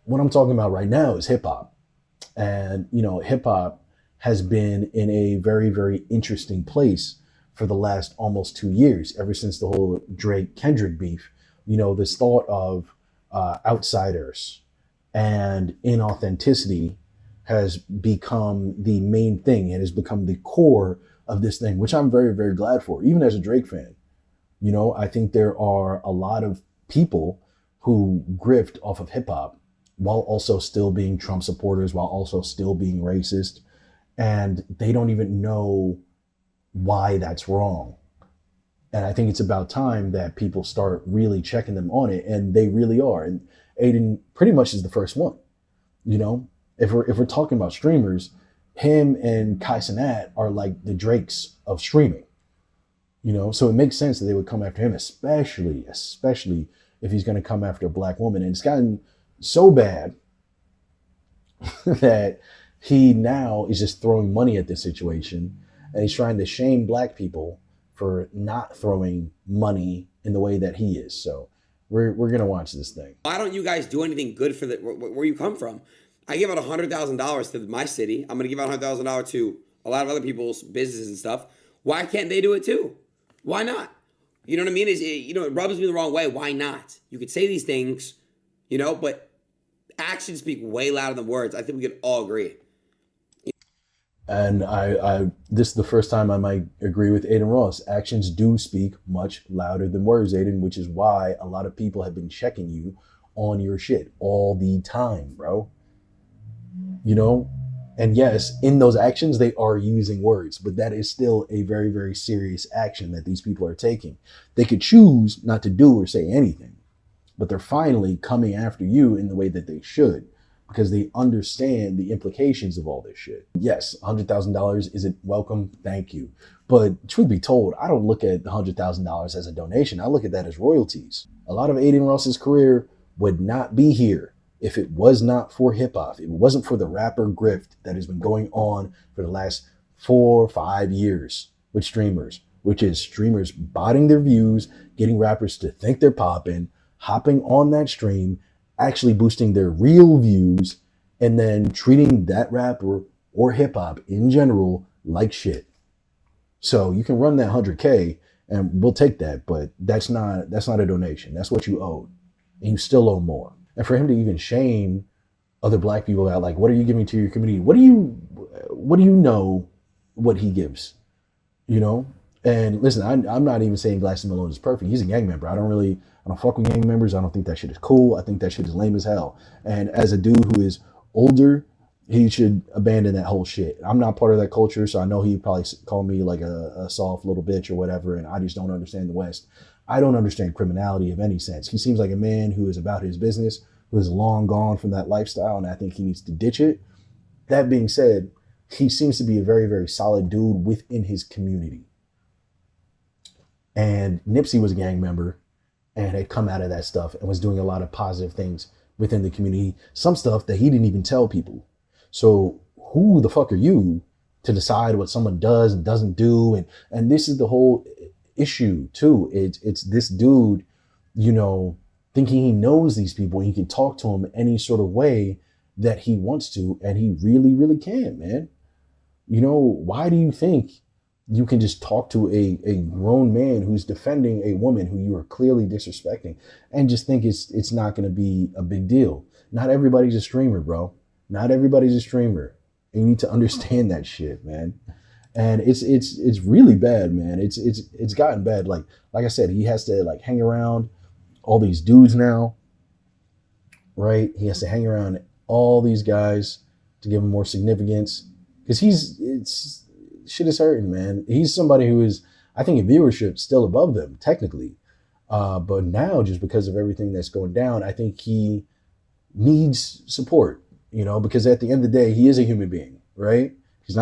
what I'm talking about right now is hip hop. And, you know, hip hop has been in a very, very interesting place for the last almost 2 years, ever since the whole Drake Kendrick beef. You know, this thought of outsiders and inauthenticity has become the main thing. It has become the core of this thing, which I'm very, very glad for, even as a Drake fan. You know, I think there are a lot of people who grift off of hip hop while also still being Trump supporters, while also still being racist. And they don't even know why that's wrong. And I think it's about time that people start really checking them on it, and they really are. And Adin pretty much is the first one. You know, if we're talking about streamers, him and Kai Cenat are like the Drakes of streaming. You know, so it makes sense that they would come after him, especially if he's going to come after a black woman. And it's gotten so bad that he now is just throwing money at this situation and he's trying to shame black people for not throwing money in the way that he is. So we're gonna watch this thing. Why don't you guys do anything good for where you come from? I give out $100,000 to my city. I'm gonna give out $100,000 to a lot of other people's businesses and stuff. Why can't they do it too? Why not? You know what I mean? It rubs me the wrong way. Why not? You could say these things, but actions speak way louder than words. I think we could all agree. And this is the first time I might agree with Adin Ross. Actions do speak much louder than words, Adin, which is why a lot of people have been checking you on your shit all the time, bro. And yes, in those actions, they are using words, but that is still a very, very serious action that these people are taking. They could choose not to do or say anything, but they're finally coming after you in the way that they should, because they understand the implications of all this shit. Yes, $100,000, is it welcome? Thank you. But truth be told, I don't look at the $100,000 as a donation. I look at that as royalties. A lot of Adin Ross's career would not be here if it was not for hip hop. It wasn't for the rapper grift that has been going on for the last 4 or 5 years with streamers, which is streamers botting their views, getting rappers to think they're popping, hopping on that stream, actually boosting their real views, and then treating that rapper or hip hop in general like shit. So you can run that 100K and we'll take that, but that's not a donation. That's what you owed, and you still owe more. And for him to even shame other black people out, like, what are you giving to your community? What do you know what he gives? And listen, I'm not even saying Glassy Malone is perfect. He's a gang member. I don't fuck with gang members. I don't think that shit is cool. I think that shit is lame as hell. And as a dude who is older, he should abandon that whole shit. I'm not part of that culture, so I know he'd probably call me like a soft little bitch or whatever, and I just don't understand the West. I don't understand criminality of any sense. He seems like a man who is about his business, who is long gone from that lifestyle, and I think he needs to ditch it. That being said, he seems to be a very, very solid dude within his community. And Nipsey was a gang member and had come out of that stuff and was doing a lot of positive things within the community, some stuff that he didn't even tell people. So who the fuck are you to decide what someone does and doesn't do? And this is the whole issue too. It's this dude, thinking he knows these people and he can talk to them any sort of way that he wants to, and he really, really can, man. Why do you think you can just talk to a grown man who's defending a woman who you are clearly disrespecting and just think it's not going to be a big deal? Not everybody's a streamer, bro. Not everybody's a streamer. And you need to understand that shit, man. And it's really bad, man. It's gotten bad. Like I said, he has to hang around all these dudes now, right? He has to hang around all these guys to give him more significance, because shit is hurting, man. He's somebody who is, I think, in viewership still above them technically, but now just because of everything that's going down, I think he needs support, because at the end of the day, he is a human being, right? He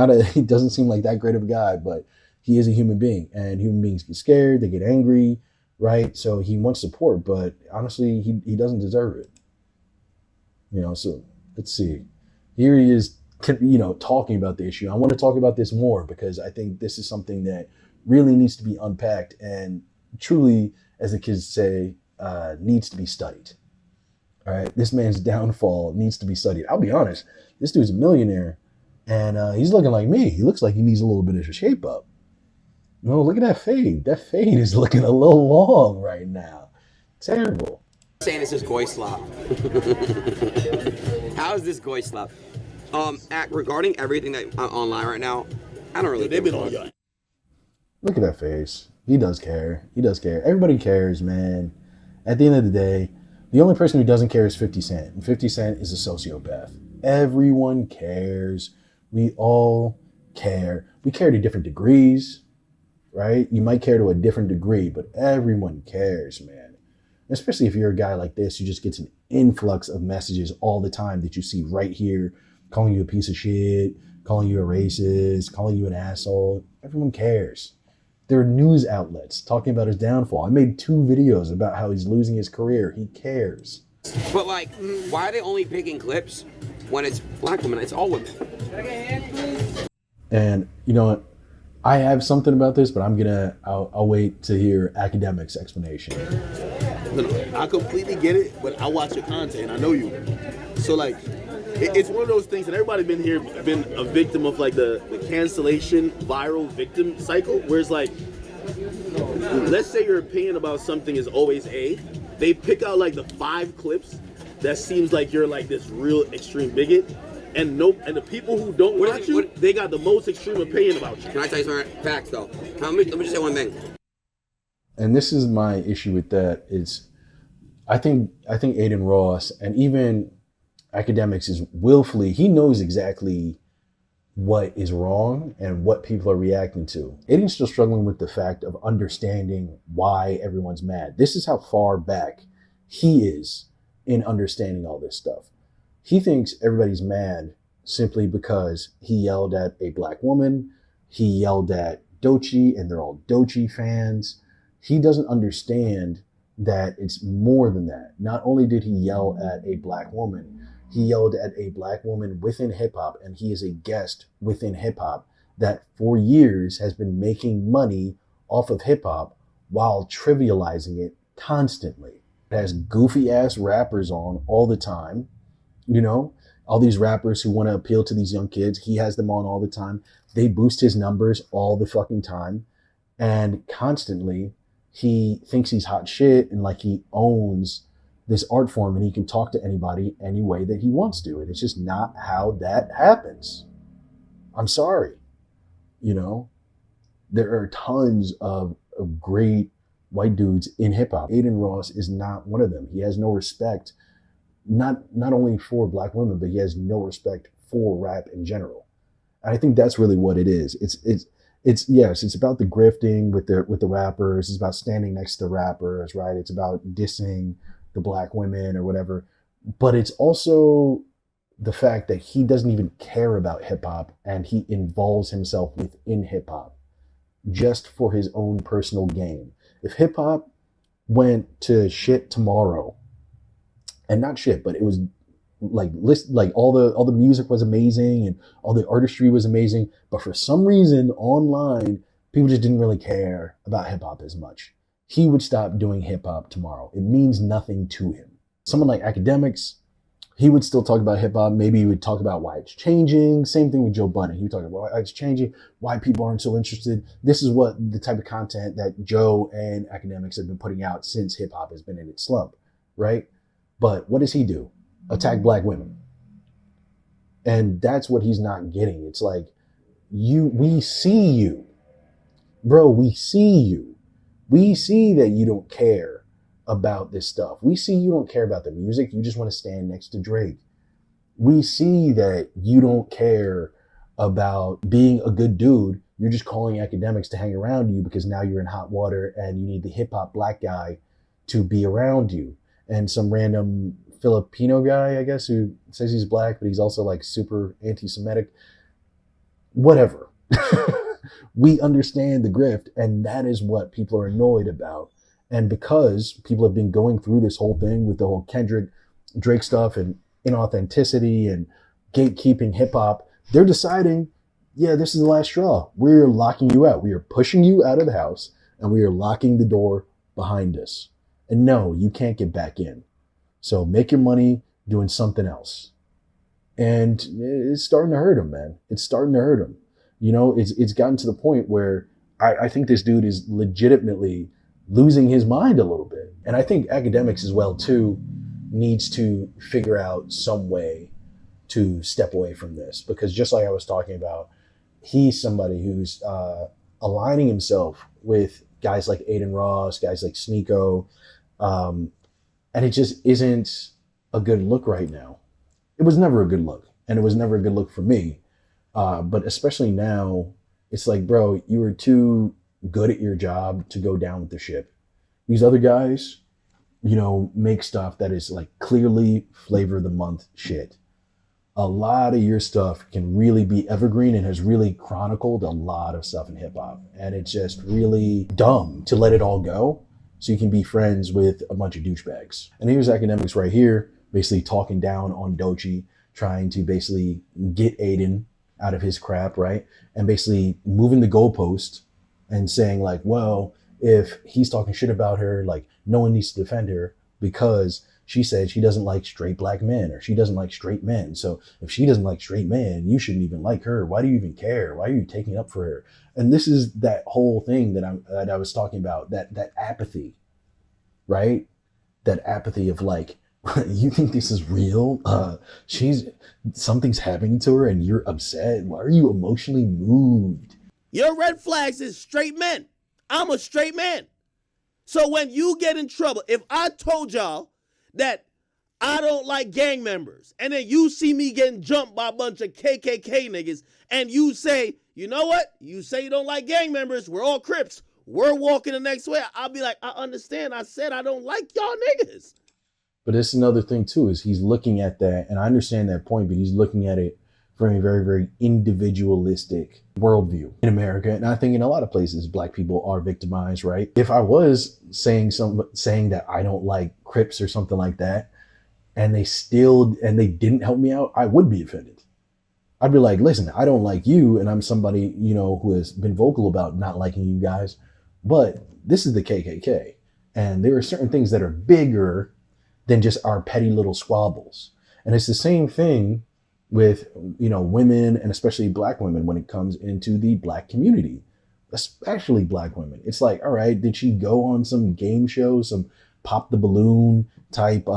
doesn't seem like that great of a guy, but he is a human being, and human beings get scared, they get angry, right? So he wants support, but honestly, he doesn't deserve it. So let's see. Here he is, talking about the issue. I want to talk about this more because I think this is something that really needs to be unpacked and truly, as the kids say, needs to be studied. All right, this man's downfall needs to be studied. I'll be honest, this dude's a millionaire, and he's looking like me. He looks like he needs a little bit of a shape up. Look at that fade. That fade is looking a little long right now. Terrible. Saying this is goy slop. How is this goy slop? Regarding everything that online right now, I don't really give a fuck. Look at that face. He does care. He does care. Everybody cares, man. At the end of the day, the only person who doesn't care is 50 Cent. And 50 Cent is a sociopath. Everyone cares. We all care. We care to different degrees, right? You might care to a different degree, but everyone cares, man. Especially if you're a guy like this who just gets an influx of messages all the time that you see right here, calling you a piece of shit, calling you a racist, calling you an asshole. Everyone cares. There are news outlets talking about his downfall. I made 2 videos about how he's losing his career. He cares. But why are they only picking clips when it's black women? It's all women. Can I get a hand, please? And you know what? I have something about this, but I'll wait to hear Akademiks' explanation. No, I completely get it, but I watch your content. I know you. So like, it's one of those things that everybody been a victim of, like the cancellation viral victim cycle, where it's like, let's say your opinion about something is always A. They pick out like the 5 clips that seems like you're like this real extreme bigot, and the people who don't watch you, they got the most extreme opinion about you. Can I tell you some facts though? Let me just say one thing. And this is my issue with that. I think Adin Ross and even Akademiks is willfully, he knows exactly what is wrong and what people are reacting to. Adin's still struggling with the fact of understanding why everyone's mad. This is how far back he is in understanding all this stuff. He thinks everybody's mad simply because he yelled at a black woman, he yelled at Doechii, and they're all Doechii fans. He doesn't understand that it's more than that. Not only did he yell at a black woman, he yelled at a black woman within hip hop, and he is a guest within hip hop that for years has been making money off of hip hop while trivializing it constantly. It has goofy ass rappers on all the time, you know, all these rappers who want to appeal to these young kids. He has them on all the time. They boost his numbers all the fucking time, and constantly he thinks he's hot shit and like he owns this art form and he can talk to anybody any way that he wants to. And it's just not how that happens. I'm sorry. You know, there are tons of great white dudes in hip hop. Adin Ross is not one of them. He has no respect, not only for black women, but he has no respect for rap in general. And I think that's really what it is. It's about the grifting with the rappers. It's about standing next to the rappers, right? It's about dissing the black women or whatever. But it's also the fact that he doesn't even care about hip hop and he involves himself within hip hop just for his own personal gain. If hip hop went to shit tomorrow, and not shit, but it was like all the music was amazing and all the artistry was amazing, but for some reason online people just didn't really care about hip hop as much, he would stop doing hip hop tomorrow. It means nothing to him. Someone like Akademiks, he would still talk about hip hop. Maybe he would talk about why it's changing. Same thing with Joe Budden. He would talk about why it's changing, why people aren't so interested. This is what the type of content that Joe and Akademiks have been putting out since hip hop has been in its slump, right? But what does he do? Attack black women. And that's what he's not getting. It's like, we see you. Bro, we see you. We see that you don't care about this stuff. We see you don't care about the music. You just want to stand next to Drake. We see that you don't care about being a good dude. You're just calling Akademiks to hang around you because now you're in hot water and you need the hip hop black guy to be around you. And some random Filipino guy, I guess, who says he's black, but he's also like super anti-Semitic. Whatever. We understand the grift, and that is what people are annoyed about. And because people have been going through this whole thing with the whole Kendrick Drake stuff and inauthenticity and gatekeeping hip hop, they're deciding, yeah, this is the last straw. We're locking you out. We are pushing you out of the house and we are locking the door behind us. And no, you can't get back in. So make your money doing something else. And it's starting to hurt him, man. It's starting to hurt him. You know, it's gotten to the point where I think this dude is legitimately losing his mind a little bit. And I think Akademiks as well, too, needs to figure out some way to step away from this. Because just like I was talking about, he's somebody who's aligning himself with guys like Adin Ross, guys like Sneeko, and it just isn't a good look right now. It was never a good look, and it was never a good look for me. But especially now, it's like, bro, you were too good at your job to go down with the ship. These other guys, you know, make stuff that is like clearly flavor of the month shit. A lot of your stuff can really be evergreen and has really chronicled a lot of stuff in hip hop. And it's just really dumb to let it all go so you can be friends with a bunch of douchebags. And here's Akademiks right here, basically talking down on Doechii, trying to basically get Adin out of his crap, right? And basically moving the goalpost and saying like, well, if he's talking shit about her, like no one needs to defend her because she said she doesn't like straight black men or she doesn't like straight men. So if she doesn't like straight men, you shouldn't even like her. Why do you even care? Why are you taking up for her? And this is that whole thing that I was talking about, that apathy, right? That apathy of like, you think this is real? Something's happening to her and you're upset. Why are you emotionally moved? Your red flags is straight men. I'm a straight man. So when you get in trouble, if I told y'all that I don't like gang members, and then you see me getting jumped by a bunch of KKK niggas, and you say, you know what? You say you don't like gang members. We're all Crips. We're walking the next way. I'll be like, I understand. I said I don't like y'all niggas. But it's another thing too, is he's looking at that, and I understand that point, but he's looking at it from a very, very individualistic worldview in America. And I think in a lot of places, black people are victimized, right? If I was saying that I don't like Crips or something like that, and they didn't help me out, I would be offended. I'd be like, listen, I don't like you, and I'm somebody, who has been vocal about not liking you guys, but this is the KKK. And there are certain things that are bigger than just our petty little squabbles. And it's the same thing with, women, and especially black women when it comes into the black community, especially black women. It's like, all right, did she go on some game show, some pop the balloon type,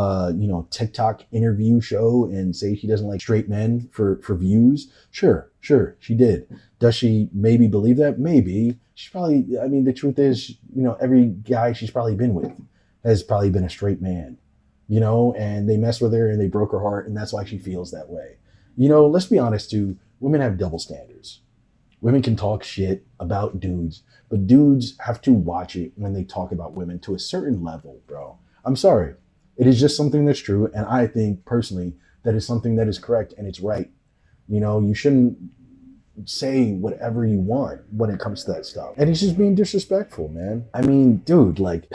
TikTok interview show and say she doesn't like straight men for views? Sure, she did. Does she maybe believe that? Maybe. She's probably, the truth is, every guy she's probably been with has probably been a straight man, and they messed with her and they broke her heart, and that's why she feels that way. Let's be honest too, women have double standards. Women can talk shit about dudes, but dudes have to watch it when they talk about women to a certain level, bro. I'm sorry. It is just something that's true, and I think personally that is something that is correct and it's right. You shouldn't say whatever you want when it comes to that stuff. And he's just being disrespectful, man. Dude, like,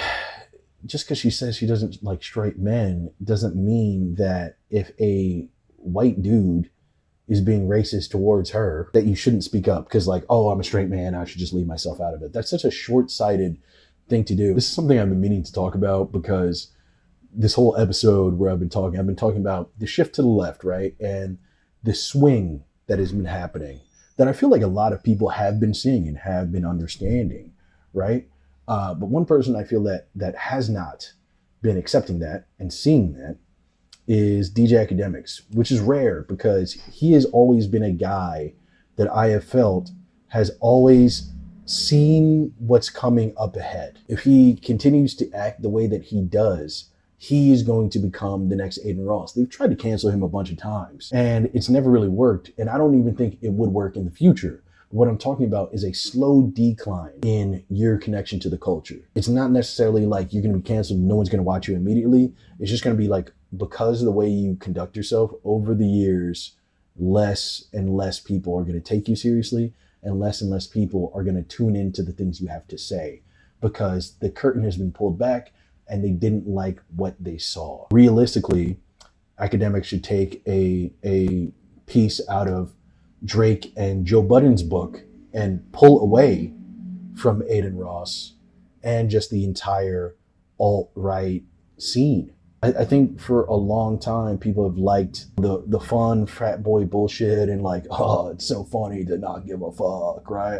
just because she says she doesn't like straight men doesn't mean that if a white dude is being racist towards her, that you shouldn't speak up because like, oh, I'm a straight man, I should just leave myself out of it. That's such a short-sighted thing to do. This is something I've been meaning to talk about because this whole episode where I've been talking about the shift to the left, right? And the swing that has been happening that I feel like a lot of people have been seeing and have been understanding, right? But one person I feel that has not been accepting that and seeing that is DJ Akademiks, which is rare because he has always been a guy that I have felt has always seen what's coming up ahead. If he continues to act the way that he does, he is going to become the next Adin Ross. They've tried to cancel him a bunch of times and it's never really worked. And I don't even think it would work in the future. What I'm talking about is a slow decline in your connection to the culture. It's not necessarily like you're going to be canceled and no one's going to watch you immediately. It's just going to be like, because of the way you conduct yourself over the years, less and less people are going to take you seriously and less people are going to tune into the things you have to say because the curtain has been pulled back and they didn't like what they saw. Realistically, Akademiks should take a piece out of Drake and Joe Budden's book and pull away from Adin Ross and just the entire alt-right scene. I think for a long time, people have liked the fun frat boy bullshit and like, oh, it's so funny to not give a fuck, right?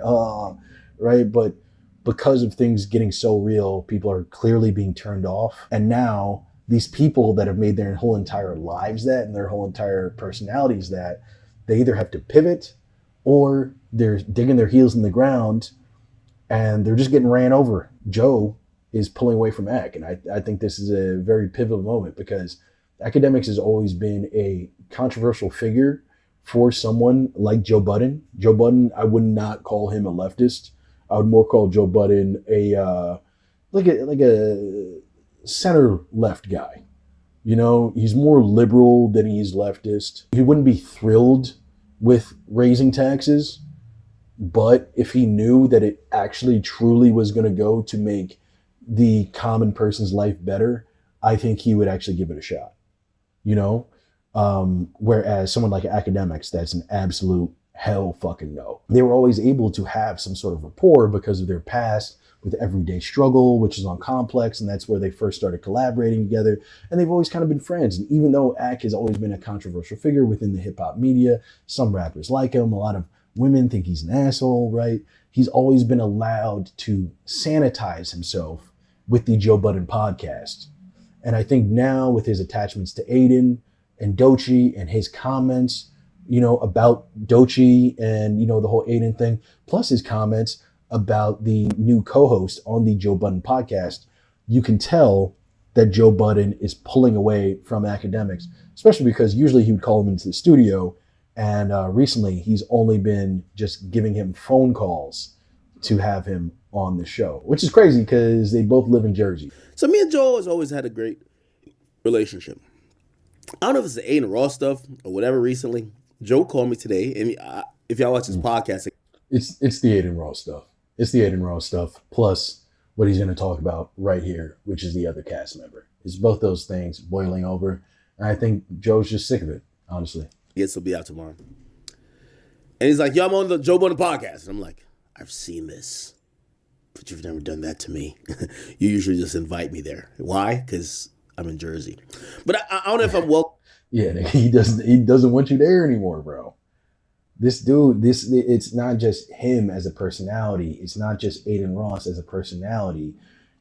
Right? But because of things getting so real, people are clearly being turned off. And now these people that have made their whole entire lives that and their whole entire personalities that, they either have to pivot or they're digging their heels in the ground and they're just getting ran over. Joe is pulling away from Ak. And I think this is a very pivotal moment because Akademiks has always been a controversial figure for someone like Joe Budden. Joe Budden, I would not call him a leftist. I would more call Joe Budden a center left guy. He's more liberal than he's leftist. He wouldn't be thrilled with raising taxes, but if he knew that it actually truly was going to go to make the common person's life better, I think he would actually give it a shot. Whereas someone like Akademiks, that's an absolute Hell fucking no. They were always able to have some sort of rapport because of their past with Everyday Struggle, which is on Complex, and that's where they first started collaborating together. And they've always kind of been friends. And even though Ak has always been a controversial figure within the hip hop media, some rappers like him, a lot of women think he's an asshole, right? He's always been allowed to sanitize himself with the Joe Budden podcast. And I think now with his attachments to Adin and Doechii and his comments, about Doechii and, the whole Adin thing, plus his comments about the new co-host on the Joe Budden podcast, you can tell that Joe Budden is pulling away from Akademiks, especially because usually he would call him into the studio. And recently he's only been just giving him phone calls to have him on the show, which is crazy because they both live in Jersey. So me and Joe has always had a great relationship. I don't know if it's the Adin Ross stuff or whatever recently. Joe called me today, and if y'all watch his podcast, it's the Adin Ross stuff. It's the Adin Ross stuff, plus what he's going to talk about right here, which is the other cast member. It's both those things boiling over. And I think Joe's just sick of it, honestly. Yes, he'll be out tomorrow. And he's like, yo, I'm on the Joe Budden podcast. And I'm like, I've seen this, but you've never done that to me. You usually just invite me there. Why? Because I'm in Jersey. But I don't know if I'm well. Yeah, he doesn't want you there anymore, bro. This dude, it's not just him as a personality. It's not just Adin Ross as a personality.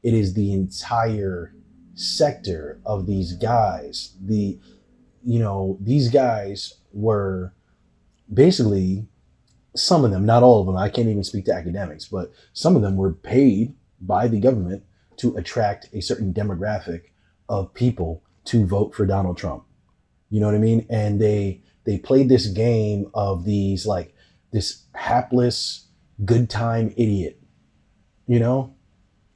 It is the entire sector of these guys. These guys were basically, some of them, not all of them, I can't even speak to Akademiks, but some of them were paid by the government to attract a certain demographic of people to vote for Donald Trump. You know what I mean? And they played this game of these, like, this hapless good time idiot,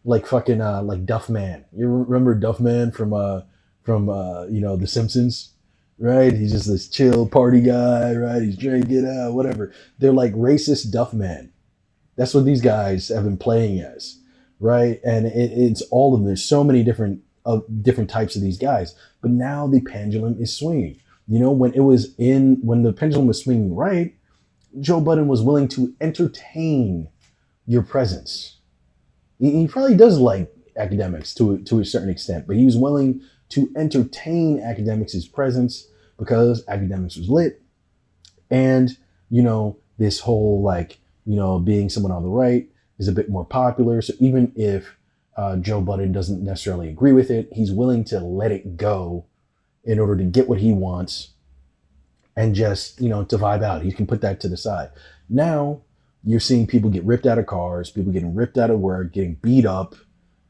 like fucking like Duffman. You remember Duffman from The Simpsons, right? He's just this chill party guy, right? He's drinking, whatever. They're like racist Duffman. That's what these guys have been playing as, right? And it's all of them. There's so many different types of these guys, but now the pendulum is swinging. When the pendulum was swinging right, Joe Budden was willing to entertain your presence. He probably does like Akademiks to a certain extent, but he was willing to entertain Akademiks' presence because Akademiks was lit. And, this whole being someone on the right is a bit more popular. So even if Joe Budden doesn't necessarily agree with it, he's willing to let it go in order to get what he wants and just, to vibe out. He can put that to the side. Now you're seeing people get ripped out of cars, people getting ripped out of work, getting beat up,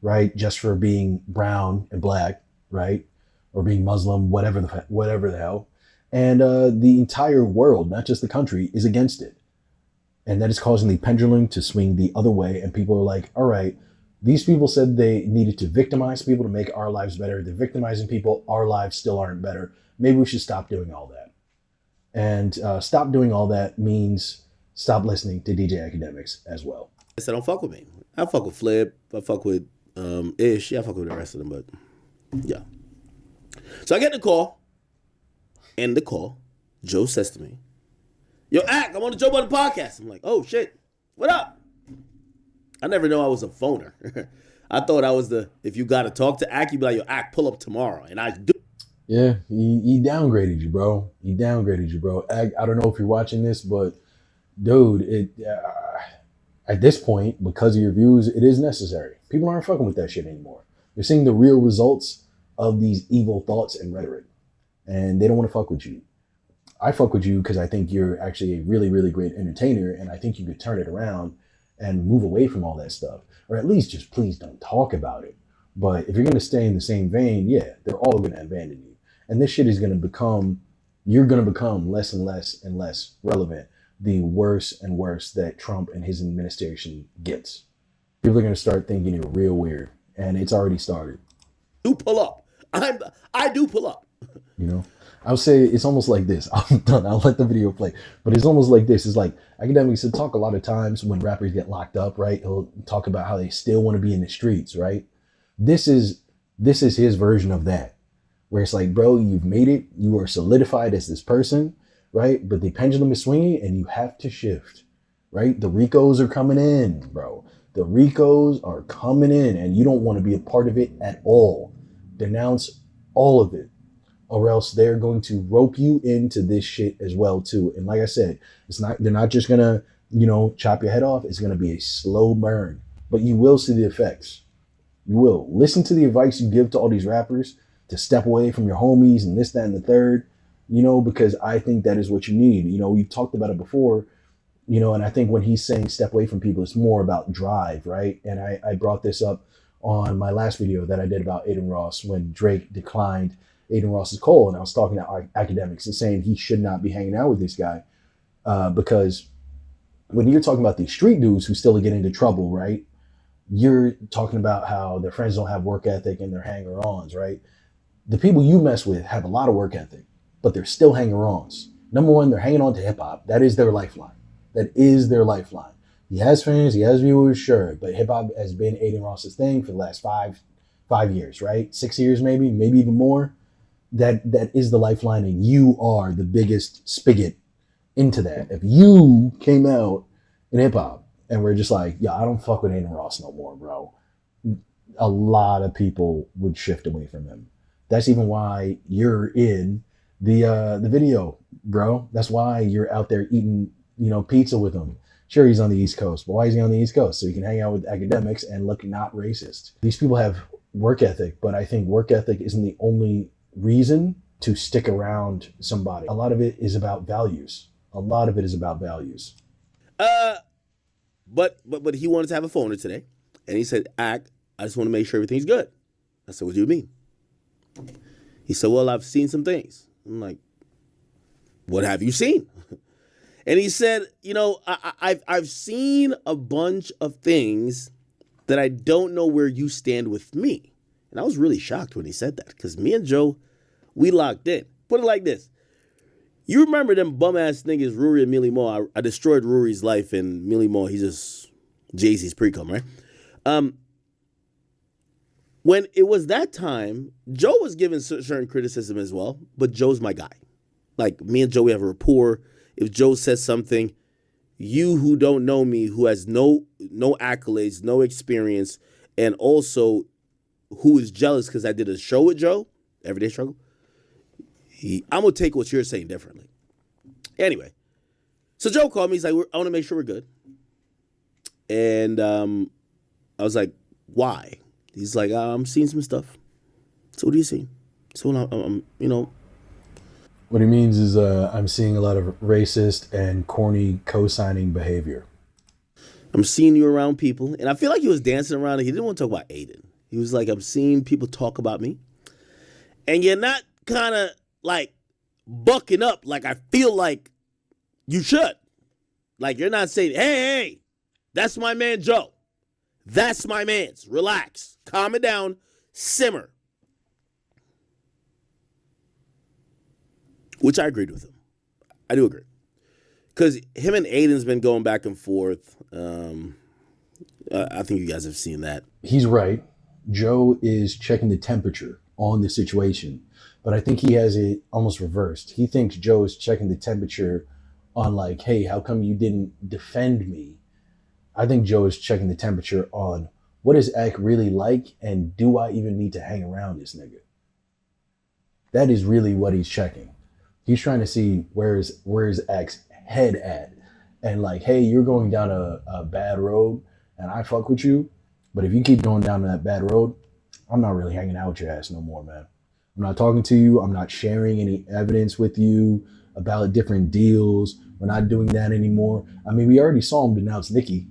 right? Just for being brown and black, right? Or being Muslim, whatever the hell. And the entire world, not just the country, is against it. And that is causing the pendulum to swing the other way. And people are like, all right, these people said they needed to victimize people to make our lives better. They're victimizing people. Our lives still aren't better. Maybe we should stop doing all that. And stop doing all that means stop listening to DJ Akademiks as well. I said, don't fuck with me. I fuck with Flip. I fuck with Ish. Yeah, I fuck with the rest of them, but yeah. So I get the call. And the call, Joe says to me, yo, Ak, I'm on the Joe Budden podcast. I'm like, oh, shit. What up? I never know I was a phoner. I thought I was if you got to talk to Ak, you'd be like, yo, Ak, pull up tomorrow. And I do. Yeah, he downgraded you, bro. Ak, I don't know if you're watching this, but dude, at this point, because of your views, it is necessary. People aren't fucking with that shit anymore. They're seeing the real results of these evil thoughts and rhetoric, and they don't want to fuck with you. I fuck with you because I think you're actually a really, really great entertainer, and I think you could turn it around and move away from all that stuff, or at least just please don't talk about it. But if you're going to stay in the same vein, yeah, they're all going to abandon you. And this shit is going to become, you're going to become less and less and less relevant the worse and worse that Trump and his administration gets. People are going to start thinking you're real weird, and it's already started. Do pull up. I do pull up. I would say it's almost like this. I'm done. I'll let the video play. But it's almost like this. It's like Akademiks will talk a lot of times when rappers get locked up, right? He'll talk about how they still want to be in the streets, right? This is his version of that, where it's like, bro, you've made it. You are solidified as this person. right? But the pendulum is swinging and you have to shift, right? The Ricos are coming in, bro. The Ricos are coming in and you don't want to be a part of it at all. Denounce all of it, or else they're going to rope you into this shit as well too. And like I said, they're not just gonna, chop your head off. It's gonna be a slow burn, but you will see the effects. You will. Listen to the advice you give to all these rappers to step away from your homies and this, that, and the third, because I think that is what you need. We've talked about it before, and I think when he's saying step away from people, it's more about drive, right? And I brought this up on my last video that I did about Adin Ross when Drake declined Adin Ross's call, and I was talking to Akademiks and saying he should not be hanging out with this guy because when you're talking about these street dudes who still get into trouble, right? You're talking about how their friends don't have work ethic and they're hanger-ons, right? The people you mess with have a lot of work ethic, but they're still hanger-ons. Number one, they're hanging on to hip-hop. That is their lifeline. That is their lifeline. He has fans, he has viewers, sure, but hip-hop has been Adin Ross's thing for the last five years, right? 6 years maybe even more. That is the lifeline, and you are the biggest spigot into that. If you came out in hip-hop and we're just like, yeah, I don't fuck with Adin Ross no more, bro, a lot of people would shift away from him. That's even why you're in the video, bro. That's why you're out there eating, pizza with him. Sure, he's on the East Coast, but why is he on the East Coast? So he can hang out with Akademiks and look not racist. These people have work ethic, but I think work ethic isn't the only reason to stick around somebody. A lot of it is about values. But he wanted to have a phoner today, and he said, I just want to make sure everything's good. I said, what do you mean? He said, well, I've seen some things. I'm like, what have you seen? And he said, I've seen a bunch of things that I don't know where you stand with me. And I was really shocked when he said that, because me and Joe, we locked in. Put it like this. You remember them bum-ass niggas, Ruri and Millie Moore. I destroyed Ruri's life, and Millie Moore, he's just Jay-Z's pre-cum, right? When it was that time, Joe was given certain criticism as well, but Joe's my guy. Like, me and Joe, we have a rapport. If Joe says something, you who don't know me, who has no accolades, no experience, and also who is jealous because I did a show with Joe, Everyday Struggle, I'm going to take what you're saying differently. Anyway, so Joe called me. He's like, I want to make sure we're good. And I was like, why? He's like, I'm seeing some stuff. So what do you see? So What he means is I'm seeing a lot of racist and corny co-signing behavior. I'm seeing you around people. And I feel like he was dancing around and he didn't want to talk about Adin. He was like, I'm seeing people talk about me. And you're not kind of like bucking up like I feel like you should. Like, you're not saying, hey, that's my man Joe. That's my man's. Relax. Calm it down. Simmer. Which I agreed with him. I do agree. Because him and Adin's been going back and forth. I think you guys have seen that. He's right. Joe is checking the temperature on the situation. But I think he has it almost reversed. He thinks Joe is checking the temperature on like, hey, how come you didn't defend me? I think Joe is checking the temperature on what is Ak really like, and do I even need to hang around this nigga? That is really what he's checking. He's trying to see where is Ak's head at. And like, hey, you're going down a bad road and I fuck with you. But if you keep going down that bad road, I'm not really hanging out with your ass no more, man. I'm not talking to you. I'm not sharing any evidence with you about different deals. We're not doing that anymore. I mean, we already saw him denounce Nicki.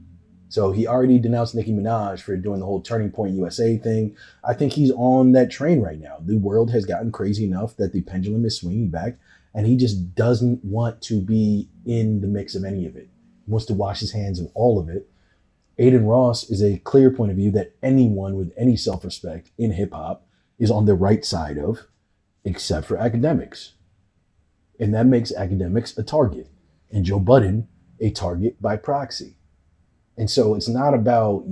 So he already denounced Nicki Minaj for doing the whole Turning Point USA thing. I think he's on that train right now. The world has gotten crazy enough that the pendulum is swinging back, and he just doesn't want to be in the mix of any of it. He wants to wash his hands of all of it. Adin Ross is a clear point of view that anyone with any self-respect in hip-hop is on the right side of, except for Akademiks. And that makes Akademiks a target, and Joe Budden a target by proxy. And so it's not about,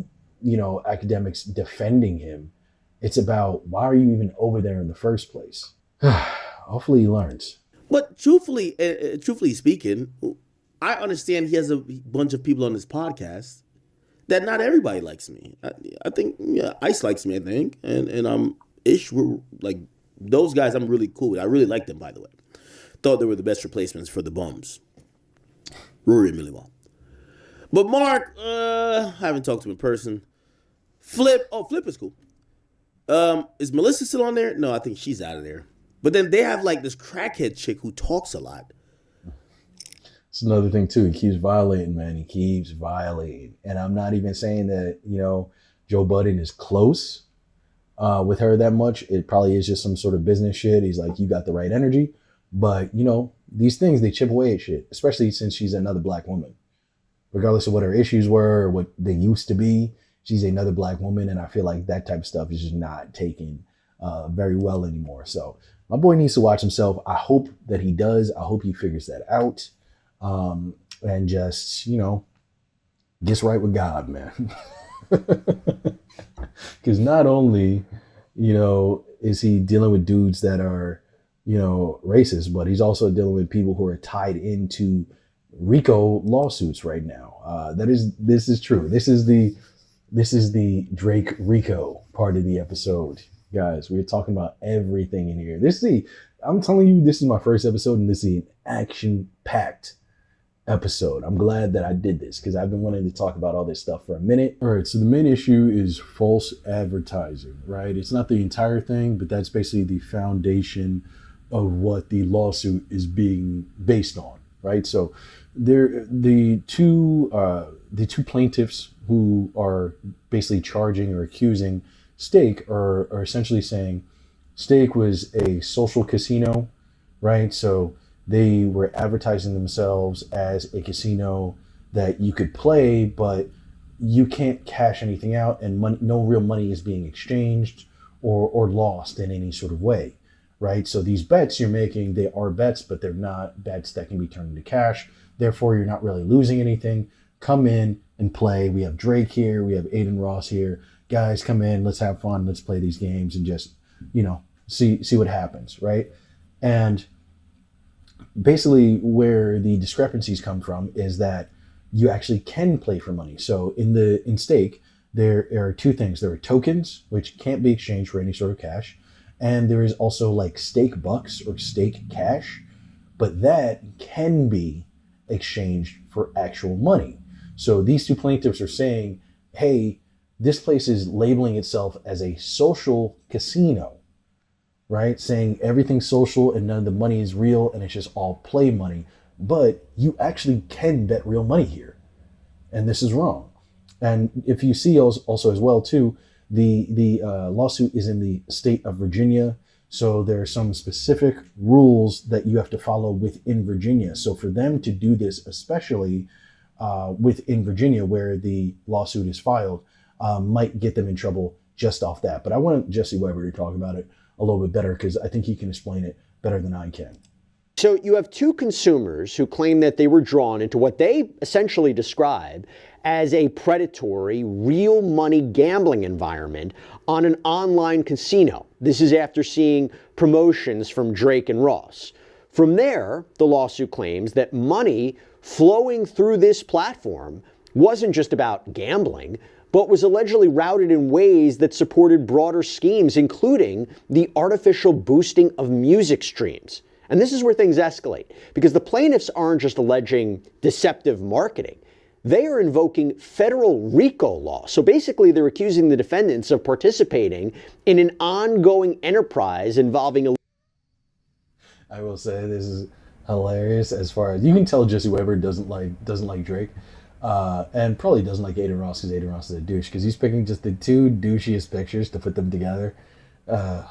Akademiks defending him. It's about, why are you even over there in the first place? Hopefully he learns. But truthfully speaking, I understand he has a bunch of people on this podcast that not everybody likes me. I think Ice likes me, I think, and Ish, we're like those guys. I'm really cool with. I really like them, by the way. Thought they were the best replacements for the bums, Rory and Millie Wall. But Mark, I haven't talked to him in person. Flip is cool. Is Melissa still on there? No, I think she's out of there. But then they have like this crackhead chick who talks a lot. It's another thing too. He keeps violating, man. He keeps violating. And I'm not even saying that, Joe Budden is close with her that much. It probably is just some sort of business shit. He's like, you got the right energy. But, these things, they chip away at shit, especially since she's another black woman. Regardless of what her issues were or what they used to be, she's another black woman. And I feel like that type of stuff is just not taken very well anymore. So my boy needs to watch himself. I hope that he does. I hope he figures that out. And just, gets right with God, man. Because not only, is he dealing with dudes that are, racist, but he's also dealing with people who are tied into RICO lawsuits right now. This is true. This is the Drake RICO part of the episode. Guys, we're talking about everything in here. I'm telling you, this is my first episode, and this is an action-packed episode. I'm glad that I did this because I've been wanting to talk about all this stuff for a minute. All right, so the main issue is false advertising, right? It's not the entire thing, but that's basically the foundation of what the lawsuit is being based on, right? So the two plaintiffs who are basically charging or accusing Stake are essentially saying Stake was a social casino, right? So they were advertising themselves as a casino that you could play, but you can't cash anything out, and no real money is being exchanged or lost in any sort of way, right? So these bets you're making, they are bets, but they're not bets that can be turned into cash. Therefore, you're not really losing anything. Come in and play. We have Drake here. We have Adin Ross here. Guys, come in. Let's have fun. Let's play these games and just, see what happens, right? And basically where the discrepancies come from is that you actually can play for money. So in Stake, there are two things. There are tokens, which can't be exchanged for any sort of cash. And there is also like Stake bucks or Stake cash, but that can be exchanged for actual money. So these two plaintiffs are saying, hey, this place is labeling itself as a social casino, right? Saying everything's social and none of the money is real and it's just all play money. But you actually can bet real money here. And this is wrong. And if you see also as well too, the lawsuit is in the state of Virginia. So there are some specific rules that you have to follow within Virginia. So for them to do this, especially within Virginia where the lawsuit is filed, might get them in trouble just off that. But I want Jesse Weber to talk about it a little bit better because I think he can explain it better than I can. So you have two consumers who claim that they were drawn into what they essentially describe as a predatory, real money gambling environment on an online casino. This is after seeing promotions from Drake and Ross. From there, the lawsuit claims that money flowing through this platform wasn't just about gambling, but was allegedly routed in ways that supported broader schemes, including the artificial boosting of music streams. And this is where things escalate, because the plaintiffs aren't just alleging deceptive marketing. They are invoking federal RICO law. So basically, they're accusing the defendants of participating in an ongoing enterprise involving... I will say this is hilarious as far as... You can tell Jesse Weber doesn't like Drake. And probably doesn't like Adin Ross because Adin Ross is a douche because he's picking just the two douchiest pictures to put them together.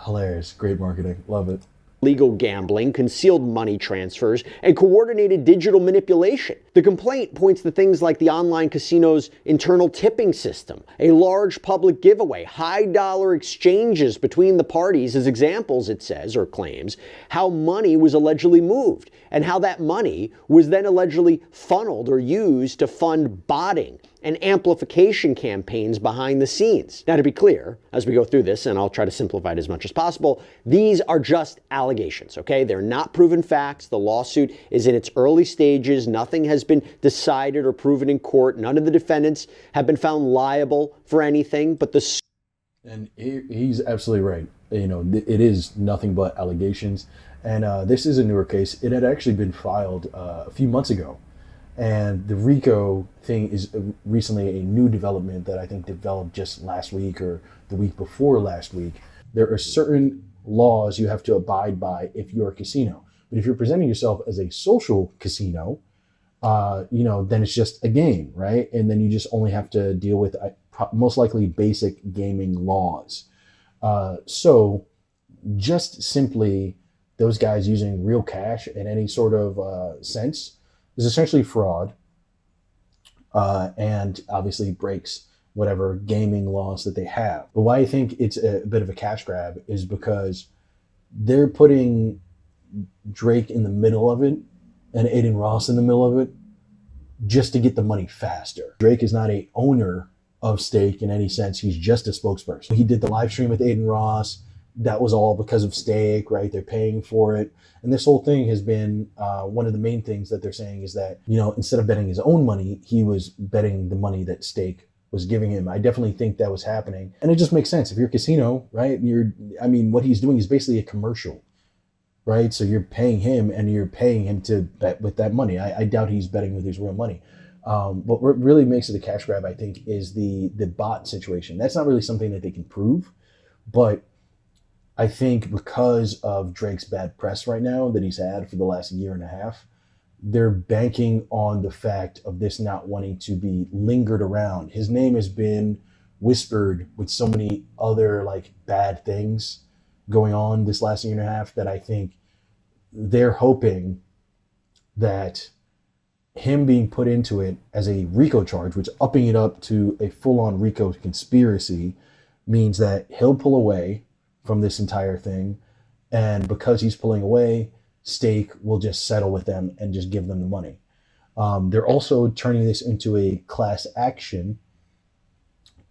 Hilarious. Great marketing. Love it. Legal gambling, concealed money transfers, and coordinated digital manipulation. The complaint points to things like the online casino's internal tipping system, a large public giveaway, high-dollar exchanges between the parties as examples, it says, or claims, how money was allegedly moved, and how that money was then allegedly funneled or used to fund botting and amplification campaigns behind the scenes. Now, to be clear, as we go through this, and I'll try to simplify it as much as possible, these are just allegations, okay? They're not proven facts. The lawsuit is in its early stages. Nothing has been decided or proven in court. None of the defendants have been found liable for anything, but the... And he's absolutely right. You know, it is nothing but allegations. And this is a newer case. It had actually been filed a few months ago. And the RICO thing is recently a new development that I think developed just last week or the week before last week. There are certain laws you have to abide by if you're a casino. But if you're presenting yourself as a social casino, you know, then it's just a game, right? And then you just only have to deal with most likely basic gaming laws. So just simply those guys using real cash in any sort of sense is essentially fraud, and obviously breaks whatever gaming laws that they have. But why I think it's a bit of a cash grab is because they're putting Drake in the middle of it and Adin Ross in the middle of it just to get the money faster. Drake is not a owner of Stake in any sense. He's just a spokesperson. He did the live stream with Adin Ross. That was all because of Stake, right? They're paying for it. And this whole thing has been one of the main things that they're saying is that, you know, instead of betting his own money, he was betting the money that Stake was giving him. I definitely think that was happening. And it just makes sense. If you're a casino, right, what he's doing is basically a commercial, right? So you're paying him and you're paying him to bet with that money. I doubt he's betting with his real money. But what really makes it a cash grab, I think, is the bot situation. That's not really something that they can prove, but I think because of Drake's bad press right now that he's had for the last year and a half, they're banking on the fact of this not wanting to be lingered around. His name has been whispered with so many other like bad things going on this last year and a half that I think they're hoping that him being put into it as a RICO charge, which upping it up to a full-on RICO conspiracy, means that he'll pull away from this entire thing. And because he's pulling away, Stake will just settle with them and just give them the money. They're also turning this into a class action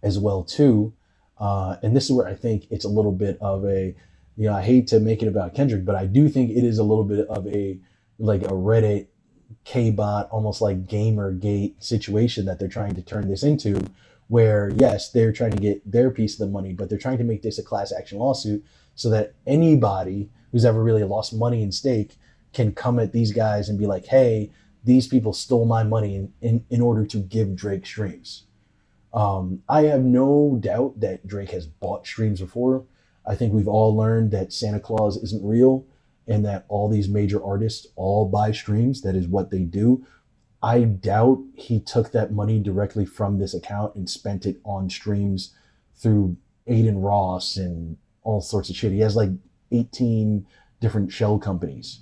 as well too. And this is where I think it's a little bit of a, you know, I hate to make it about Kendrick, but I do think it is a little bit of a, like a Reddit K-bot, almost like Gamergate situation that they're trying to turn this into, where yes, they're trying to get their piece of the money, but they're trying to make this a class action lawsuit so that anybody who's ever really lost money in Stake can come at these guys and be like, hey, these people stole my money in order to give Drake streams. I have no doubt that Drake has bought streams before. I think we've all learned that Santa Claus isn't real and that all these major artists all buy streams. That is what they do. I doubt he took that money directly from this account and spent it on streams through Adin Ross and all sorts of shit. He has like 18 different shell companies.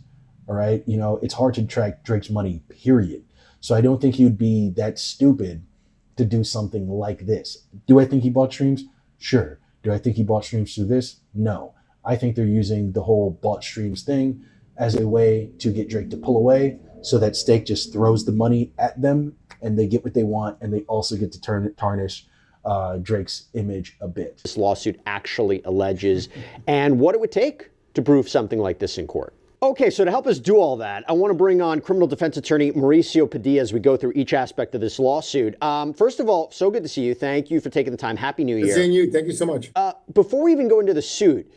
All right. You know, it's hard to track Drake's money, period. So I don't think he would be that stupid to do something like this. Do I think he bought streams? Sure. Do I think he bought streams through this? No. I think they're using the whole bought streams thing as a way to get Drake to pull away so that Stake just throws the money at them and they get what they want, and they also get to tarnish Drake's image a bit. This lawsuit actually alleges, and what it would take to prove something like this in court. Okay, so to help us do all that, I want to bring on criminal defense attorney Mauricio Padilla as we go through each aspect of this lawsuit. First of all, so good to see you. Thank you for taking the time. Happy New Year. Good seeing you. Thank you so much. Before we even go into the suit,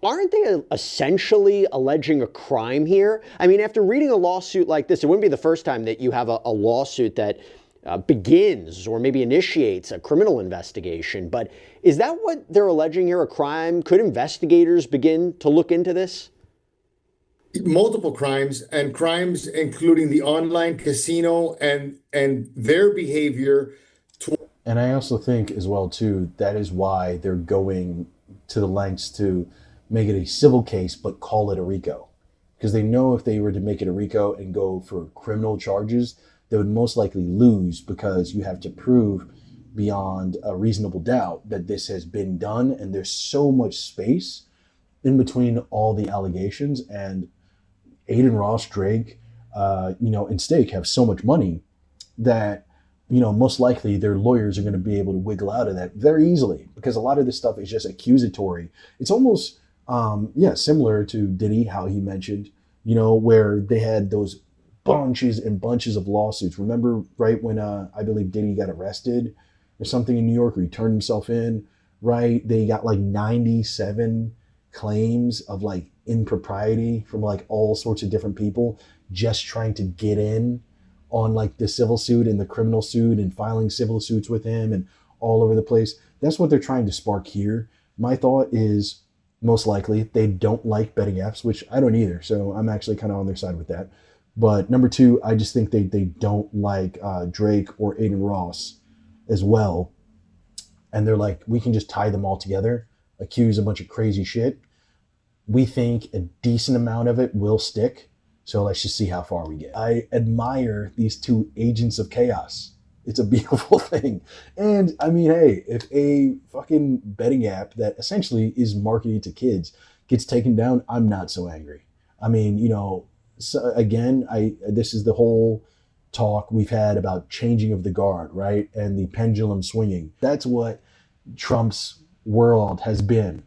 aren't they essentially alleging a crime here? I mean, after reading a lawsuit like this, it wouldn't be the first time that you have a lawsuit that begins or maybe initiates a criminal investigation. But is that what they're alleging here, a crime? Could investigators begin to look into this? Multiple crimes, and crimes including the online casino and their behavior. And I also think as well, too, that is why they're going to the lengths to make it a civil case, but call it a RICO. Because they know if they were to make it a RICO and go for criminal charges, they would most likely lose, because you have to prove beyond a reasonable doubt that this has been done. And there's so much space in between all the allegations. And Adin Ross, Drake, and Stake have so much money that most likely their lawyers are going to be able to wiggle out of that very easily, because a lot of this stuff is just accusatory. It's almost, similar to Diddy, how he mentioned, where they had those bunches and bunches of lawsuits. Remember, right, when I believe Diddy got arrested or something in New York, or he turned himself in, right? They got like 97 claims of like impropriety from like all sorts of different people just trying to get in on like the civil suit and the criminal suit and filing civil suits with him and all over the place. That's what they're trying to spark here. My thought is most likely they don't like betting apps, which I don't either. So I'm actually kind of on their side with that. But number two, I just think they don't like Drake or Adin Ross as well. And they're like, we can just tie them all together, accuse a bunch of crazy shit. We think a decent amount of it will stick. So let's just see how far we get. I admire these two agents of chaos. It's a beautiful thing. And I mean, hey, if a fucking betting app that essentially is marketed to kids gets taken down, I'm not so angry. I mean, so again, this is the whole talk we've had about changing of the guard, right? And the pendulum swinging. That's what Trump's world has been,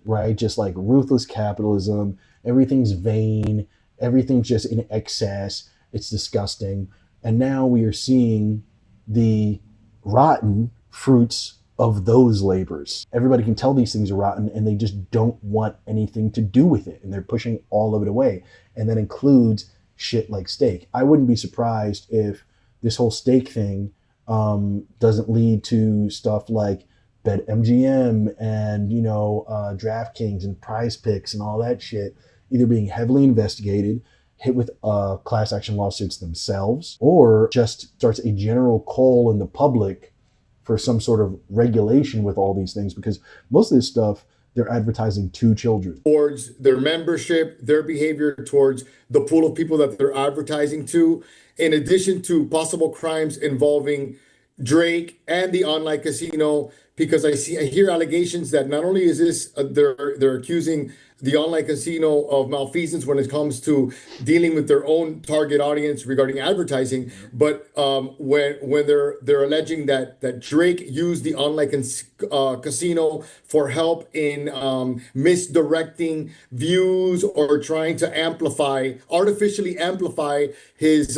right? Just like ruthless capitalism. Everything's vain. Everything's just in excess. It's disgusting. And now we are seeing the rotten fruits of those labors. Everybody can tell these things are rotten, and they just don't want anything to do with it. And they're pushing all of it away. And that includes shit like steak. I wouldn't be surprised if this whole steak thing doesn't lead to stuff like BetMGM and, DraftKings and Prize Picks and all that shit either being heavily investigated, hit with class action lawsuits themselves, or just starts a general call in the public for some sort of regulation with all these things, because most of this stuff, they're advertising to children. Towards their membership, their behavior towards the pool of people that they're advertising to, in addition to possible crimes involving Drake and the online casino, because I hear allegations that not only is this, they're accusing the online casino of malfeasance when it comes to dealing with their own target audience regarding advertising, but when they're alleging that Drake used the online casino for help in misdirecting views or trying to artificially amplify his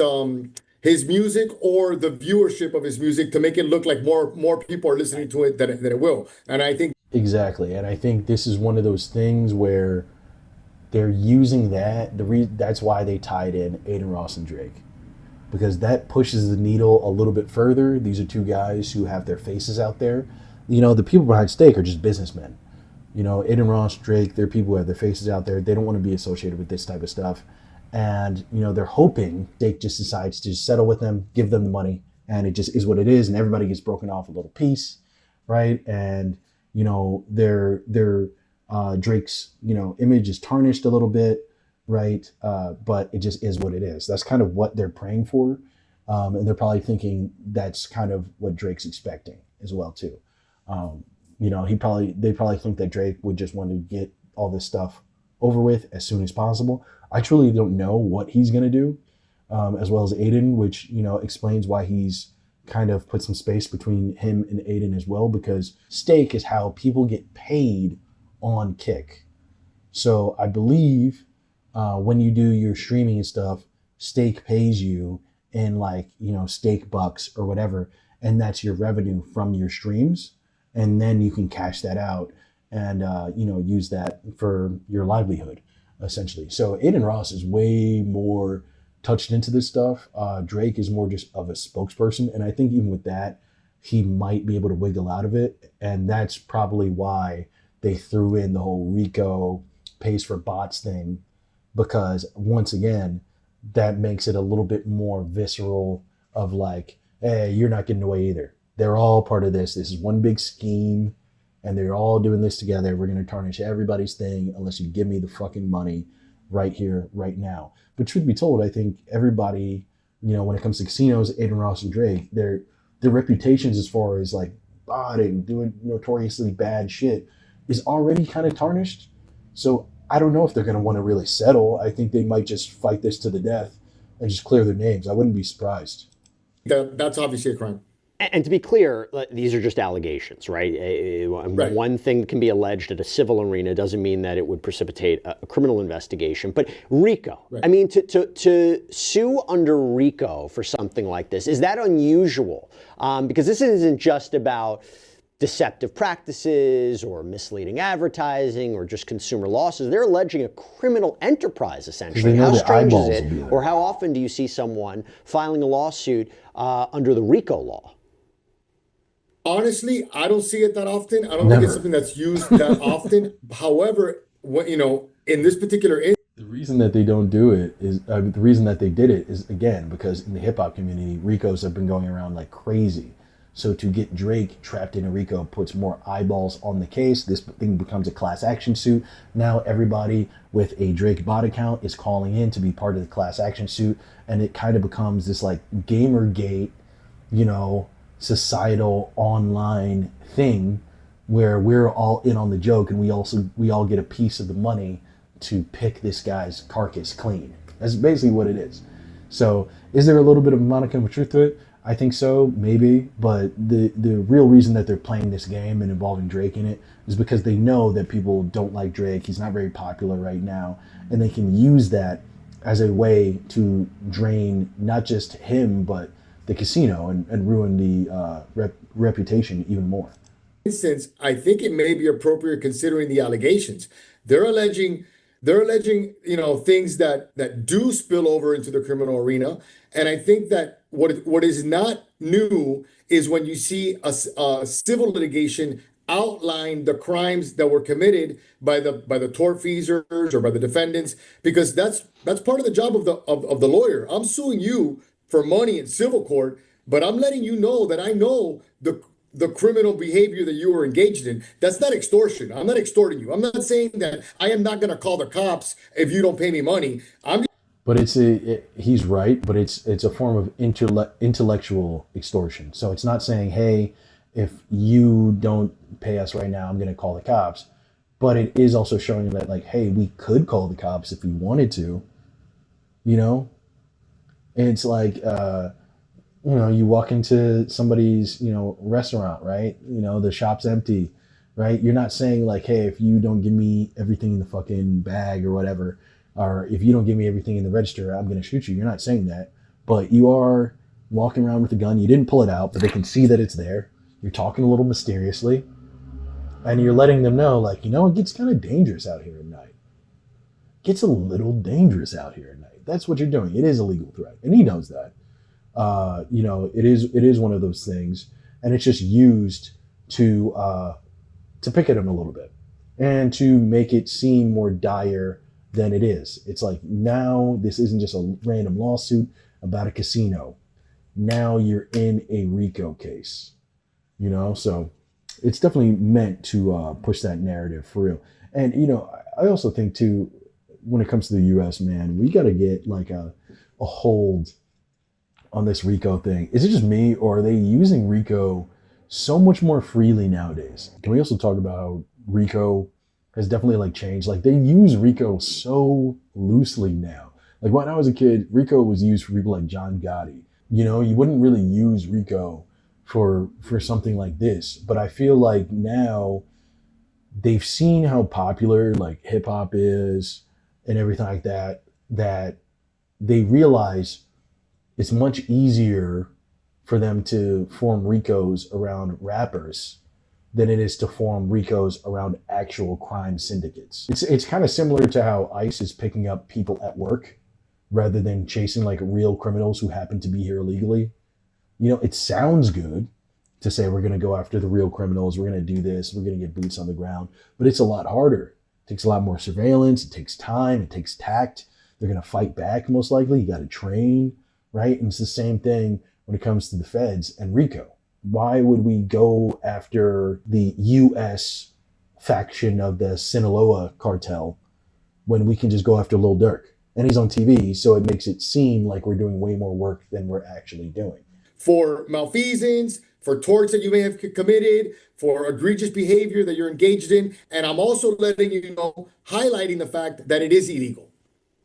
music or the viewership of his music to make it look like more people are listening to it than it will. And I think exactly, and I think this is one of those things where they're using that. That's why they tied in Adin Ross and Drake, because that pushes the needle a little bit further. These are two guys who have their faces out there. The people behind steak are just businessmen. Adin Ross, Drake, they're people who have their faces out there. They don't want to be associated with this type of stuff. And, they're hoping Drake just decides to settle with them, give them the money, and it just is what it is. And everybody gets broken off a little piece, right? And, Drake's, image is tarnished a little bit, right? But it just is what it is. That's kind of what they're praying for. And they're probably thinking that's kind of what Drake's expecting as well, too. They probably think that Drake would just want to get all this stuff over with as soon as possible. I truly don't know what he's going to do, as well as Adin, which, explains why he's kind of put some space between him and Adin as well, because stake is how people get paid on Kick. So I believe when you do your streaming and stuff, stake pays you in stake bucks or whatever, and that's your revenue from your streams. And then you can cash that out and, use that for your livelihood, essentially. So Adin Ross is way more touched into this stuff. Drake is more just of a spokesperson. And I think even with that, he might be able to wiggle out of it. And that's probably why they threw in the whole Rico pays for bots thing, because once again, that makes it a little bit more visceral of like, hey, you're not getting away either. They're all part of this. This is one big scheme, and they're all doing this together. We're going to tarnish everybody's thing unless you give me the fucking money right here, right now. But truth be told, I think everybody, when it comes to casinos, Adin Ross and Drake, their reputations as far as like botting, doing notoriously bad shit is already kind of tarnished. So I don't know if they're going to want to really settle. I think they might just fight this to the death and just clear their names. I wouldn't be surprised. that's obviously a crime. And to be clear, these are just allegations, right? Right. One thing can be alleged at a civil arena doesn't mean that it would precipitate a criminal investigation. But RICO, Right. I mean, to sue under RICO for something like this, is that unusual? Because this isn't just about deceptive practices or misleading advertising or just consumer losses. They're alleging a criminal enterprise, essentially. How strange is it, or how often do you see someone filing a lawsuit under the RICO law? Honestly, I don't see it that often. I don't think it's something that's used that often. However, in this particular instance, the reason that they don't do it is the reason that they did it is, again, because in the hip hop community, RICOs have been going around like crazy. So to get Drake trapped in a RICO puts more eyeballs on the case. This thing becomes a class action suit. Now everybody with a Drake bot account is calling in to be part of the class action suit, and it kind of becomes this like Gamergate, societal online thing where we're all in on the joke, and we all get a piece of the money to pick this guy's carcass clean. That's basically what it is. So is there a little bit of modicum of truth to it? I think so, maybe, but the real reason that they're playing this game and involving Drake in it is because they know that people don't like Drake. He's not very popular right now, and they can use that as a way to drain not just him, but the casino and ruin the reputation even more. Instance, I think it may be appropriate considering the allegations. They're alleging, things that do spill over into the criminal arena. And I think that what is not new is when you see a civil litigation outline the crimes that were committed by the tortfeasors or by the defendants, because that's part of the job of the lawyer. I'm suing you for money in civil court, but I'm letting you know that I know the criminal behavior that you were engaged in. That's not extortion. I'm not extorting you. I'm not saying that I am not going to call the cops if you don't pay me money. But he's right, but it's a form of intellectual extortion. So it's not saying, hey, if you don't pay us right now, I'm going to call the cops. But it is also showing that, like, hey, we could call the cops if we wanted to, And it's like, you walk into somebody's, restaurant, right? The shop's empty, right? You're not saying like, hey, if you don't give me everything in the fucking bag or whatever, or if you don't give me everything in the register, I'm going to shoot you. You're not saying that, but you are walking around with a gun. You didn't pull it out, but they can see that it's there. You're talking a little mysteriously, and you're letting them know, like, it gets kind of dangerous out here at night. It gets a little dangerous out here at night. That's what you're doing. It is a legal threat, and he knows that. It is one of those things, and it's just used to pick at him a little bit and to make it seem more dire than it is. It's like, now this isn't just a random lawsuit about a casino. Now you're in a RICO case, so it's definitely meant to push that narrative for real. And, I also think too, when it comes to the US, man, we got to get like a hold on this RICO thing. Is it just me, or are they using RICO so much more freely nowadays? Can we also talk about how RICO has definitely like changed? Like, they use RICO so loosely now. Like, when I was a kid, RICO was used for people like John Gotti. You wouldn't really use RICO for something like this. But I feel like now they've seen how popular like hip hop is and everything like that, that they realize it's much easier for them to form RICOs around rappers than it is to form RICOs around actual crime syndicates. It's kind of similar to how ICE is picking up people at work rather than chasing like real criminals who happen to be here illegally. It sounds good to say we're going to go after the real criminals, we're going to do this, we're going to get boots on the ground, but it's a lot harder. It takes a lot more surveillance, it takes time, it takes tact. They're going to fight back most likely. You got to train, right? And it's the same thing when it comes to the feds and RICO. Why would we go after the U.S. faction of the Sinaloa cartel when we can just go after Lil Durk? And he's on TV, so it makes it seem like we're doing way more work than we're actually doing. For malfeasance, for torts that you may have committed, for egregious behavior that you're engaged in. And I'm also letting you know, highlighting the fact that it is illegal.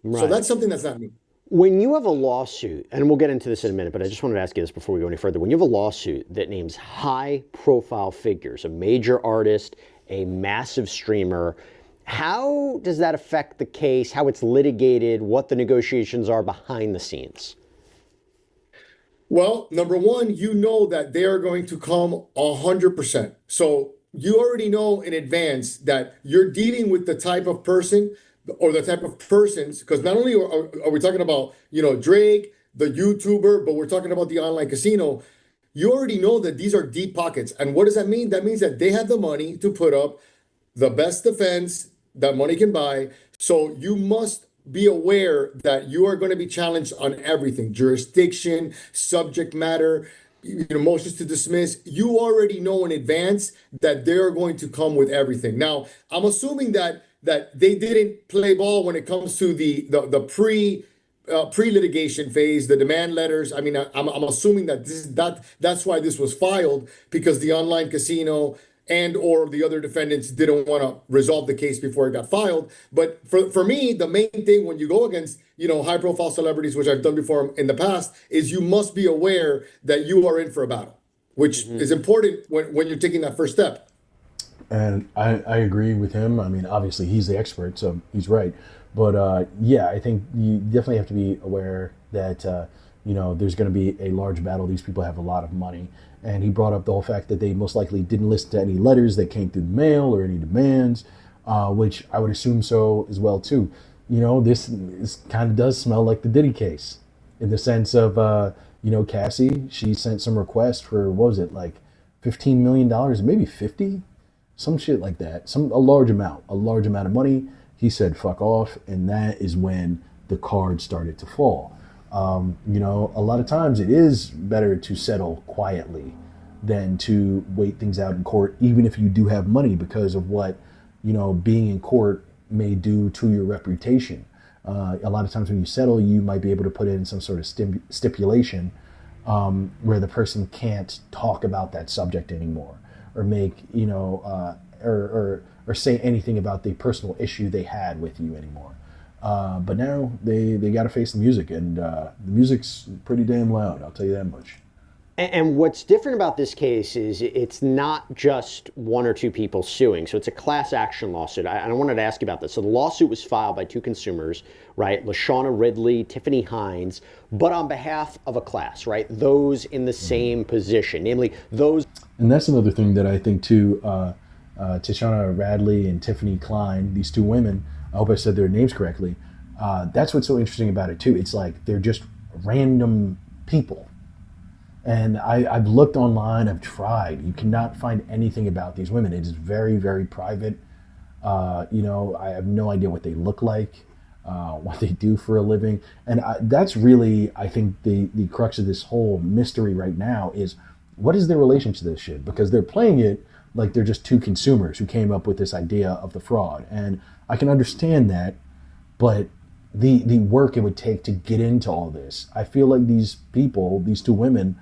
Right. So that's something that's not new. When you have a lawsuit, and we'll get into this in a minute, but I just wanted to ask you this before we go any further. When you have a lawsuit that names high-profile figures, a major artist, a massive streamer, how does that affect the case, how it's litigated, what the negotiations are behind the scenes? Well, number one, you know that they are going to come 100%. So you already know in advance that you're dealing with the type of person or the type of persons, because not only are we talking about, Drake, the YouTuber, but we're talking about the online casino. You already know that these are deep pockets. And what does that mean? That means that they have the money to put up the best defense that money can buy. So you must be aware that you are going to be challenged on everything: jurisdiction, subject matter, motions to dismiss. You already know in advance that they're going to come with everything. Now, I'm assuming that they didn't play ball when it comes to the pre-litigation phase, the demand letters. I mean, I'm assuming that that's why this was filed, because the online casino and or the other defendants didn't want to resolve the case before it got filed. But for me, the main thing when you go against, high profile celebrities, which I've done before in the past, is you must be aware that you are in for a battle, which is important when you're taking that first step. And I agree with him. I mean, obviously he's the expert, so he's right. But yeah, I think you definitely have to be aware that, there's going to be a large battle. These people have a lot of money. And he brought up the whole fact that they most likely didn't listen to any letters that came through the mail or any demands, which I would assume so as well, too. This kind of does smell like the Diddy case in the sense of, Cassie, she sent some request for, what was it, like $15 million, maybe 50? Some shit like that, a large amount of money. He said, fuck off. And that is when the cards started to fall. A lot of times it is better to settle quietly than to wait things out in court, even if you do have money, because of what, being in court may do to your reputation. A lot of times when you settle, you might be able to put in some sort of stipulation where the person can't talk about that subject anymore, or make, or say anything about the personal issue they had with you anymore. But now they got to face the music, and the music's pretty damn loud, I'll tell you that much. And what's different about this case is it's not just one or two people suing. So it's a class action lawsuit. I wanted to ask you about this. So the lawsuit was filed by two consumers, right? LaShawna Ridley, Tiffany Hines, but on behalf of a class, right? Those in the same position, namely those. And that's another thing that I think too, Tishana Radley and Tiffany Klein, these two women, I hope I said their names correctly. That's what's so interesting about it too. It's like they're just random people. And I've looked online, I've tried. You cannot find anything about these women. It is very, very private. I have no idea what they look like, what they do for a living. And that's really, I think, the crux of this whole mystery right now is, what is their relation to this shit? Because they're playing it like they're just two consumers who came up with this idea of the fraud. And I can understand that, but the work it would take to get into all this, I feel like these people, these two women,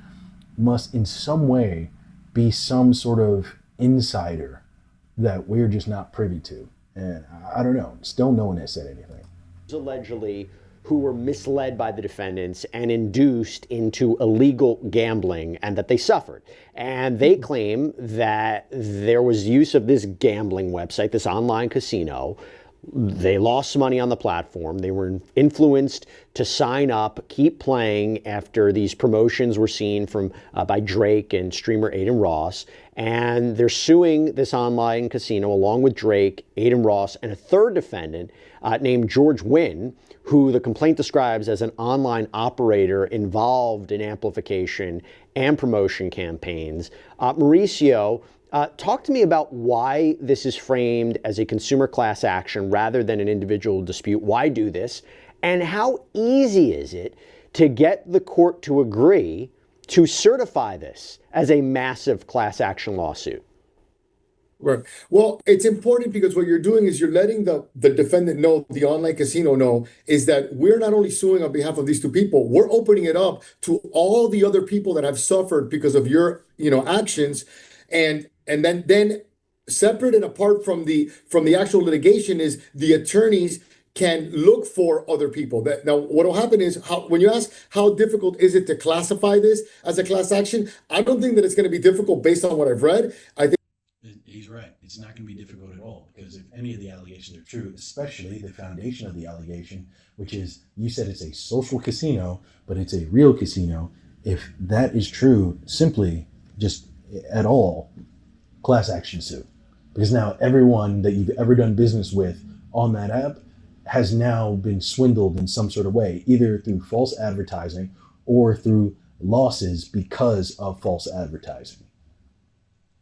must in some way be some sort of insider that we're just not privy to. And I don't know, still no one has said anything. Allegedly, who were misled by the defendants and induced into illegal gambling, and that they suffered. And they claim that there was use of this gambling website, this online casino. They lost money on the platform. They were influenced to sign up, keep playing after these promotions were seen by Drake and streamer Adin Ross. And they're suing this online casino along with Drake, Adin Ross, and a third defendant named George Wynn, who the complaint describes as an online operator involved in amplification and promotion campaigns. Mauricio, talk to me about why this is framed as a consumer class action rather than an individual dispute. Why do this? And how easy is it to get the court to agree to certify this as a massive class action lawsuit? Right. Well, it's important because what you're doing is you're letting the defendant know, the online casino know, is that we're not only suing on behalf of these two people, we're opening it up to all the other people that have suffered because of your, actions. And then separate and apart from the actual litigation is the attorneys can look for other people. Now, what will happen is, when you ask how difficult is it to classify this as a class action, I don't think that it's going to be difficult based on what I've read. I think he's right. It's not going to be difficult at all, because if any of the allegations are true, especially the foundation of the allegation, which is you said it's a social casino, but it's a real casino. If that is true, simply just at all, class action suit. Because now everyone that you've ever done business with on that app has now been swindled in some sort of way, either through false advertising or through losses because of false advertising.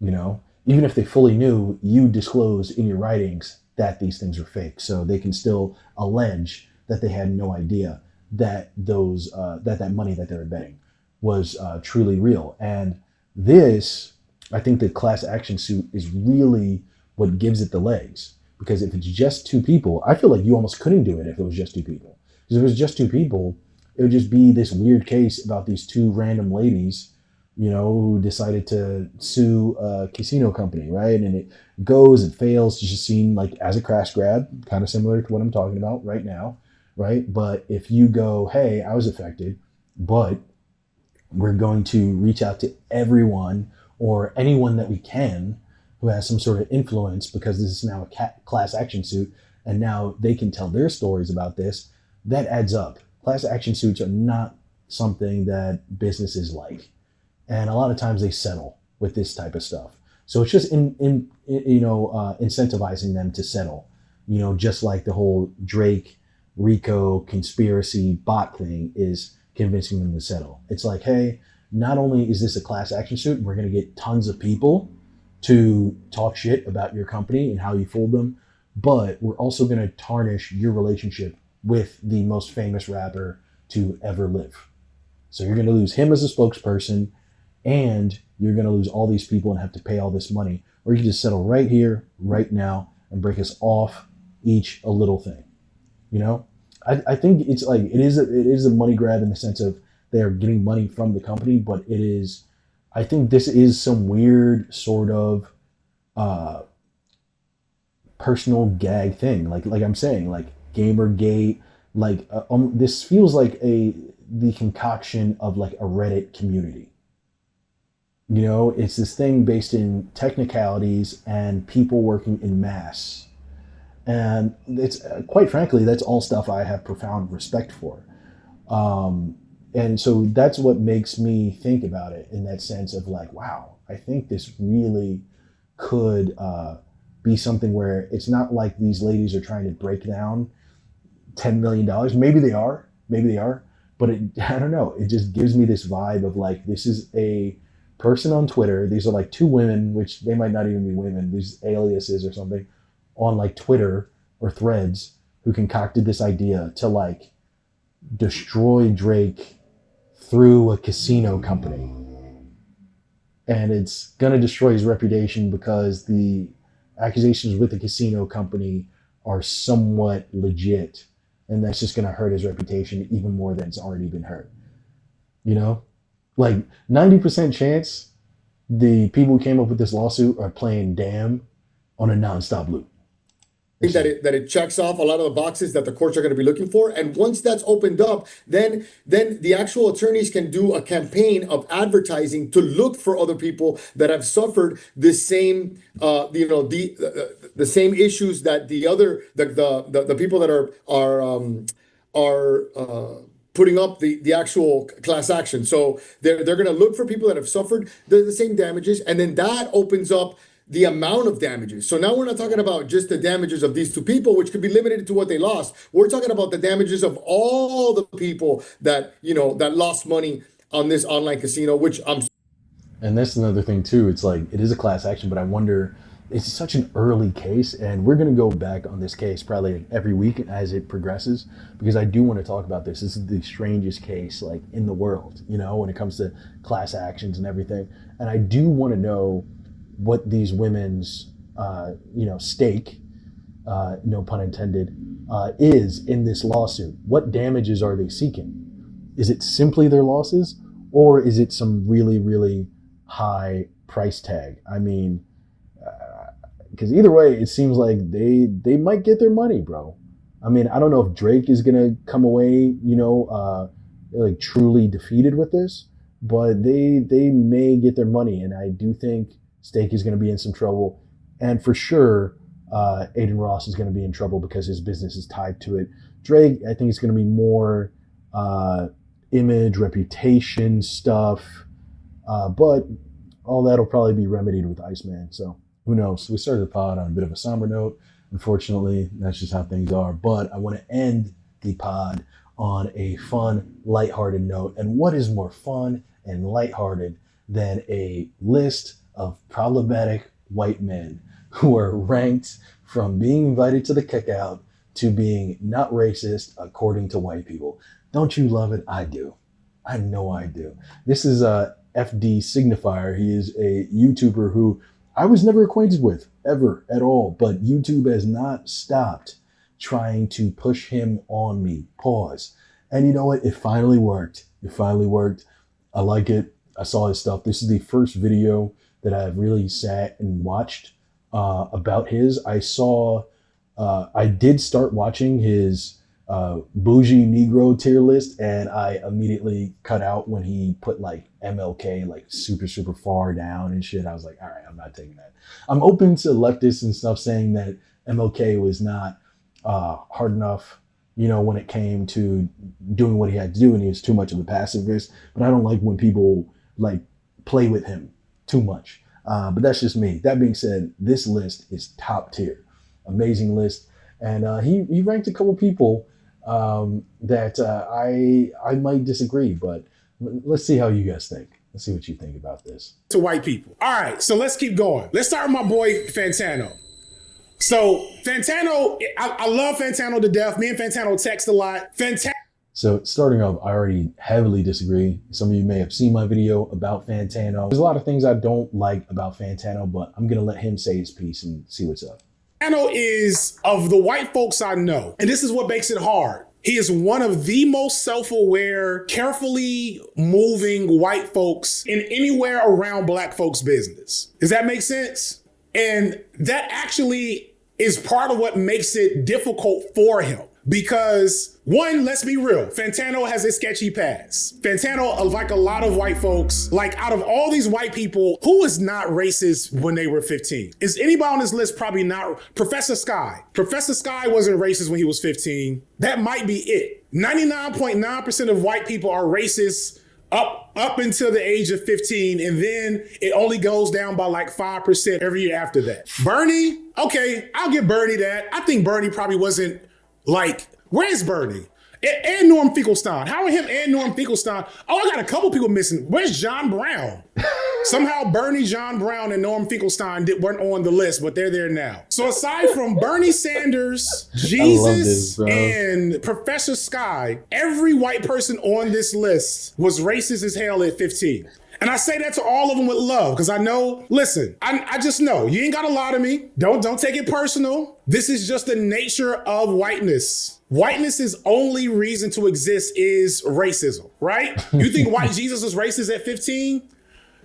You know, even if they fully knew, you disclosed in your writings that these things are fake, so they can still allege that they had no idea that that money that they were betting was truly real. And this, I think the class action suit is really what gives it the legs. Because if it's just two people, I feel like you almost couldn't do it if it was just two people. Because if it was just two people, it would just be this weird case about these two random ladies, you know, who decided to sue a casino company, right? And it goes and fails, just seen like as a crash grab, kind of similar to what I'm talking about right now, right? But if you go, hey, I was affected, but we're going to reach out to everyone or anyone that we can who has some sort of influence, because this is now a class action suit, and now they can tell their stories about this, that adds up. Class action suits are not something that businesses like. And a lot of times they settle with this type of stuff. So it's just incentivizing them to settle, you know, just like the whole Drake, Rico conspiracy bot thing is convincing them to settle. It's like, hey, not only is this a class action suit, we're going to get tons of people to talk shit about your company and how you fooled them, but we're also going to tarnish your relationship with the most famous rapper to ever live. So you're going to lose him as a spokesperson, and you're going to lose all these people and have to pay all this money. Or you can just settle right here, right now, and break us off each a little thing. You know, I think it's like it is a money grab in the sense of they are getting money from the company, but it is. I think this is some weird sort of personal gag thing, like I'm saying, like Gamergate, like this feels like the concoction of like a Reddit community. You know, it's this thing based in technicalities and people working in mass, and it's quite frankly, that's all stuff I have profound respect for. And so that's what makes me think about it in that sense of like, wow, I think this really could be something where it's not like these ladies are trying to break down $10 million. Maybe they are, but I don't know. It just gives me this vibe of like, this is a person on Twitter. These are like two women, which they might not even be women, these aliases or something on like Twitter or Threads, who concocted this idea to like destroy Drake through a casino company. And it's going to destroy his reputation because the accusations with the casino company are somewhat legit. And that's just going to hurt his reputation even more than it's already been hurt. You know? Like 90% chance the people who came up with this lawsuit are playing Damn on a nonstop loop. I think that it checks off a lot of the boxes that the courts are going to be looking for. And once that's opened up, then the actual attorneys can do a campaign of advertising to look for other people that have suffered the same, the same issues that the people that are putting up the actual class action. So they're going to look for people that have suffered the same damages, and then that opens up the amount of damages. So now we're not talking about just the damages of these two people, which could be limited to what they lost. We're talking about the damages of all the people that, that lost money on this online casino, which And that's another thing too. It's like, it is a class action, but I wonder, it's such an early case, and we're going to go back on this case probably every week as it progresses, because I do want to talk about this. This is the strangest case like in the world, when it comes to class actions and everything. And I do want to know what these women's, stake, no pun intended, is in this lawsuit. What damages are they seeking? Is it simply their losses, or is it some really, really high price tag? I mean, because either way, it seems like they might get their money, bro. I mean, I don't know if Drake is gonna come away, like truly defeated with this, but they may get their money, and I do think Steak is gonna be in some trouble, and for sure, Adin Ross is gonna be in trouble because his business is tied to it. Drake, I think it's gonna be more image, reputation stuff, but all that'll probably be remedied with Iceman. So who knows? We started the pod on a bit of a somber note. Unfortunately, that's just how things are. But I want to end the pod on a fun, lighthearted note. And what is more fun and lighthearted than a list of problematic white men who are ranked from being invited to the cookout to being not racist according to white people? Don't you love it? I do. I know I do. This is FD Signifier. He is a YouTuber who I was never acquainted with, ever, at all. But YouTube has not stopped trying to push him on me. Pause. And you know what? It finally worked. It finally worked. I like it. I saw his stuff. This is the first video that I've really sat and watched about his. I did start watching his bougie Negro tier list, and I immediately cut out when he put like MLK like super, super far down and shit. I was like, all right, I'm not taking that. I'm open to leftists and stuff saying that MLK was not hard enough, when it came to doing what he had to do, and he was too much of a pacifist. But I don't like when people like play with him too much. But that's just me. That being said, this list is top tier. Amazing list. And he ranked a couple people that I might disagree, but let's see how you guys think. Let's see what you think about this. To white people. All right, so let's keep going. Let's start with my boy Fantano. So Fantano, I love Fantano to death. Me and Fantano text a lot. So starting off, I already heavily disagree. Some of you may have seen my video about Fantano. There's a lot of things I don't like about Fantano, but I'm gonna let him say his piece and see what's up. Fantano is, of the white folks I know, and this is what makes it hard, he is one of the most self-aware, carefully moving white folks in anywhere around black folks' business. Does that make sense? And that actually is part of what makes it difficult for him. Because one, let's be real, Fantano has a sketchy past. Fantano, like a lot of white folks, like out of all these white people, who was not racist when they were 15? Is anybody on this list probably not? Professor Sky. Professor Sky wasn't racist when he was 15. That might be it. 99.9% of white people are racist up until the age of 15, and then it only goes down by like 5% every year after that. Bernie, okay, I'll give Bernie that. I think Bernie probably wasn't like, where's Bernie? And Norm Finkelstein. How are him and Norm Finkelstein? Oh, I got a couple people missing. Where's John Brown? Somehow Bernie, John Brown, and Norm Finkelstein weren't on the list, but they're there now. So aside from Bernie Sanders, Jesus, and Professor Sky, every white person on this list was racist as hell at 15. And I say that to all of them with love, because I know, listen, I just know, you ain't got to lie to me. Don't take it personal. This is just the nature of whiteness. Whiteness's only reason to exist is racism, right? You think white Jesus was racist at 15?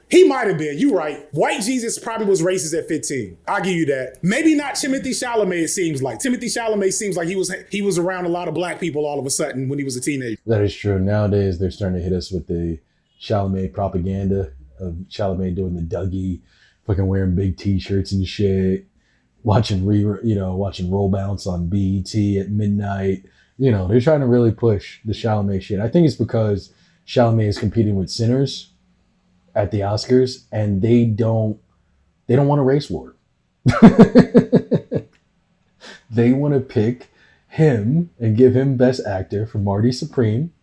He might have been, you're right. White Jesus probably was racist at 15. I'll give you that. Maybe not Timothée Chalamet, it seems like. Timothée Chalamet seems like he was around a lot of black people all of a sudden when he was a teenager. That is true. Nowadays, they're starting to hit us with the Chalamet propaganda of Chalamet doing the Dougie, fucking wearing big t-shirts and shit, watching Roll Bounce on BET at midnight. They're trying to really push the Chalamet shit. I think it's because Chalamet is competing with sinners at the Oscars, and they don't want a race war. They want to pick him and give him Best Actor for Marty Supreme.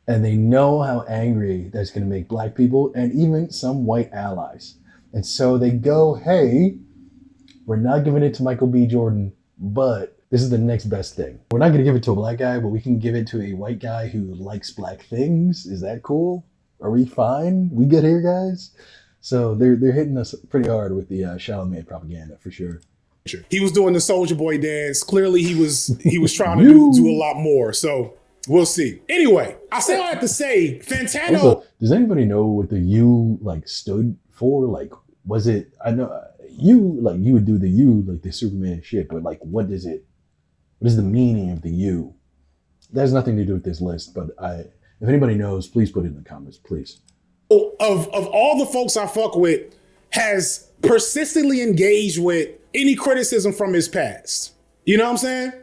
And they know how angry that's going to make black people and even some white allies. And so they go, hey, we're not giving it to Michael B. Jordan, but this is the next best thing. We're not going to give it to a black guy, but we can give it to a white guy who likes black things. Is that cool? Are we fine? We good here, guys? So they're hitting us pretty hard with the Chalamet propaganda for sure. He was doing the Soulja Boy dance. Clearly he was trying to do a lot more. So we'll see. Anyway, I say all I have to say, Fantano. Also, does anybody know what the U stood for? Was it? I know you would do the U like the Superman shit, but what does it What is the meaning of the you? That has nothing to do with this list, but if anybody knows, please put it in the comments, please. Of all the folks I fuck with, has persistently engaged with any criticism from his past. You know what I'm saying?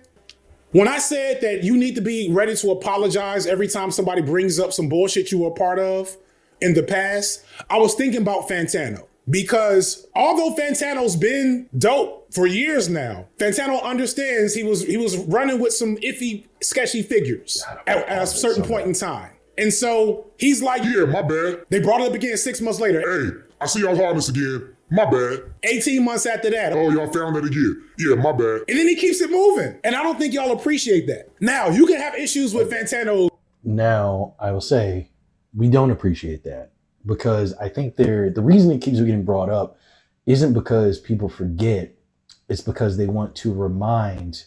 When I said that you need to be ready to apologize every time somebody brings up some bullshit you were a part of in the past, I was thinking about Fantano. Because although Fantano's been dope for years now, Fantano understands he was running with some iffy, sketchy figures at a certain point in time. And so he's like, yeah, my bad. They brought it up again 6 months later. Hey, I see y'all hardness again. My bad. 18 months after that. Oh, y'all found it again. Yeah, my bad. And then he keeps it moving. And I don't think y'all appreciate that. Now, you can have issues with Fantano. Now, I will say, we don't appreciate that. Because I think the reason it keeps getting brought up isn't because people forget. It's because they want to remind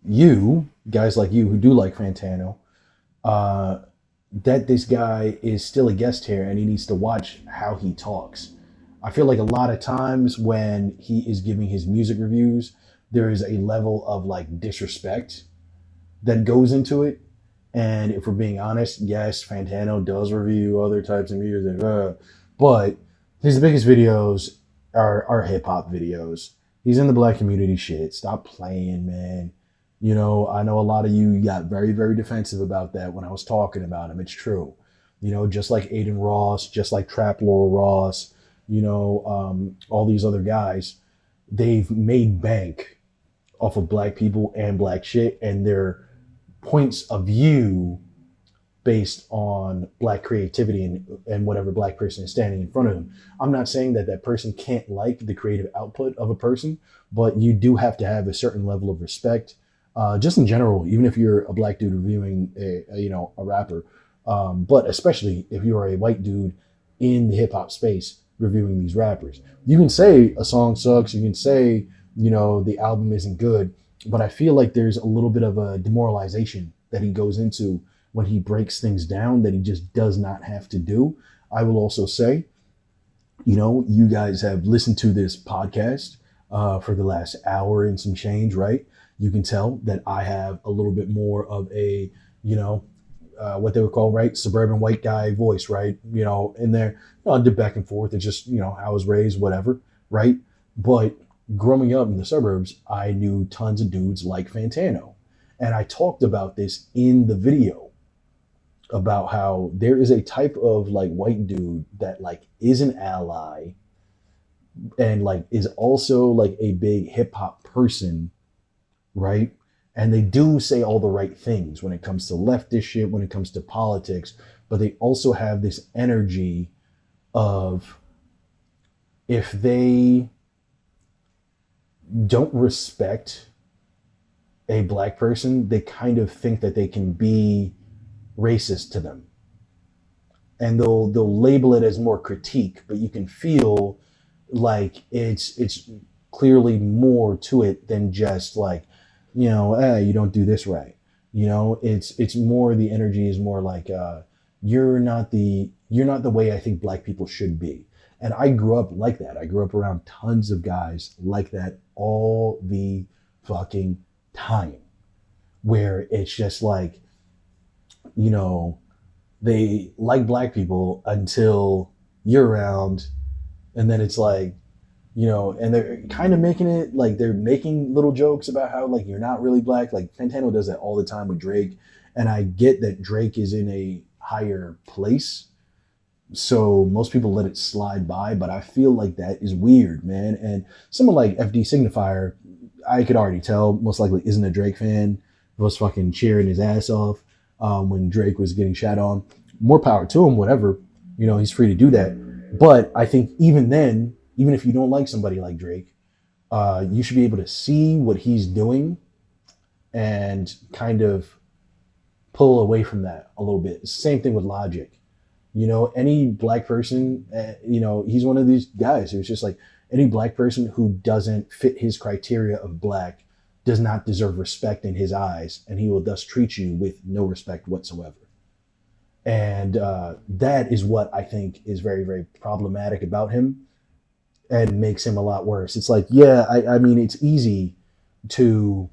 you, guys like you who do like Fantano, that this guy is still a guest here and he needs to watch how he talks. I feel like a lot of times when he is giving his music reviews, there is a level of like disrespect that goes into it. And if we're being honest, yes, Fantano does review other types of music, but his biggest videos are hip hop videos. He's in the black community shit. Stop playing, man. You know, I know a lot of you got very, very defensive about that when I was talking about him. It's true. You know, just like Adin Ross, just like Trap Lord Ross, you know, all these other guys, they've made bank off of black people and black shit and their points of view based on black creativity and whatever black person is standing in front of them. I'm not saying that that person can't like the creative output of a person, but you do have to have a certain level of respect, just in general, even if you're a black dude reviewing a rapper, but especially if you are a white dude in the hip hop space reviewing these rappers. You can say a song sucks, you can say, you know, the album isn't good, but I feel like there's a little bit of a demoralization that he goes into when he breaks things down that he just does not have to do. I will also say, you know, you guys have listened to this podcast for the last hour and some change, right? You can tell that I have a little bit more of a, you know, what they would call, right, suburban white guy voice, right? You know, in there, you know, I did back and forth. It's just, you know, I was raised, whatever, right? But growing up in the suburbs, I knew tons of dudes like Fantano. And I talked about this in the video about how there is a type of like white dude that like is an ally and like is also like a big hip hop person, right? And they do say all the right things when it comes to leftist shit, when it comes to politics, but they also have this energy of if they don't respect a black person, they kind of think that they can be racist to them. And they'll label it as more critique, but you can feel like it's clearly more to it than just like, you know, you don't do this right. You know, it's more, the energy is more like, you're not the way I think black people should be. And I grew up like that. I grew up around tons of guys like that all the fucking time, where it's just like, you know, they like black people until you're around, and then it's like, you know, and they're kind of making it like they're making little jokes about how like you're not really black. Like Fantano does that all the time with Drake, and I get that Drake is in a higher place, so most people let it slide by, but I feel like that is weird, man. And someone like FD Signifier, I could already tell most likely isn't a Drake fan, was fucking cheering his ass off when Drake was getting shat on. More power to him, whatever, you know, he's free to do that. But I think even then, even if you don't like somebody like Drake, you should be able to see what he's doing and kind of pull away from that a little bit. It's the same thing with Logic. You know, any black person, you know, he's one of these guys who's just like, any black person who doesn't fit his criteria of black does not deserve respect in his eyes, and he will thus treat you with no respect whatsoever. And that is what I think is very, very problematic about him and makes him a lot worse. It's like, yeah, I mean, it's easy to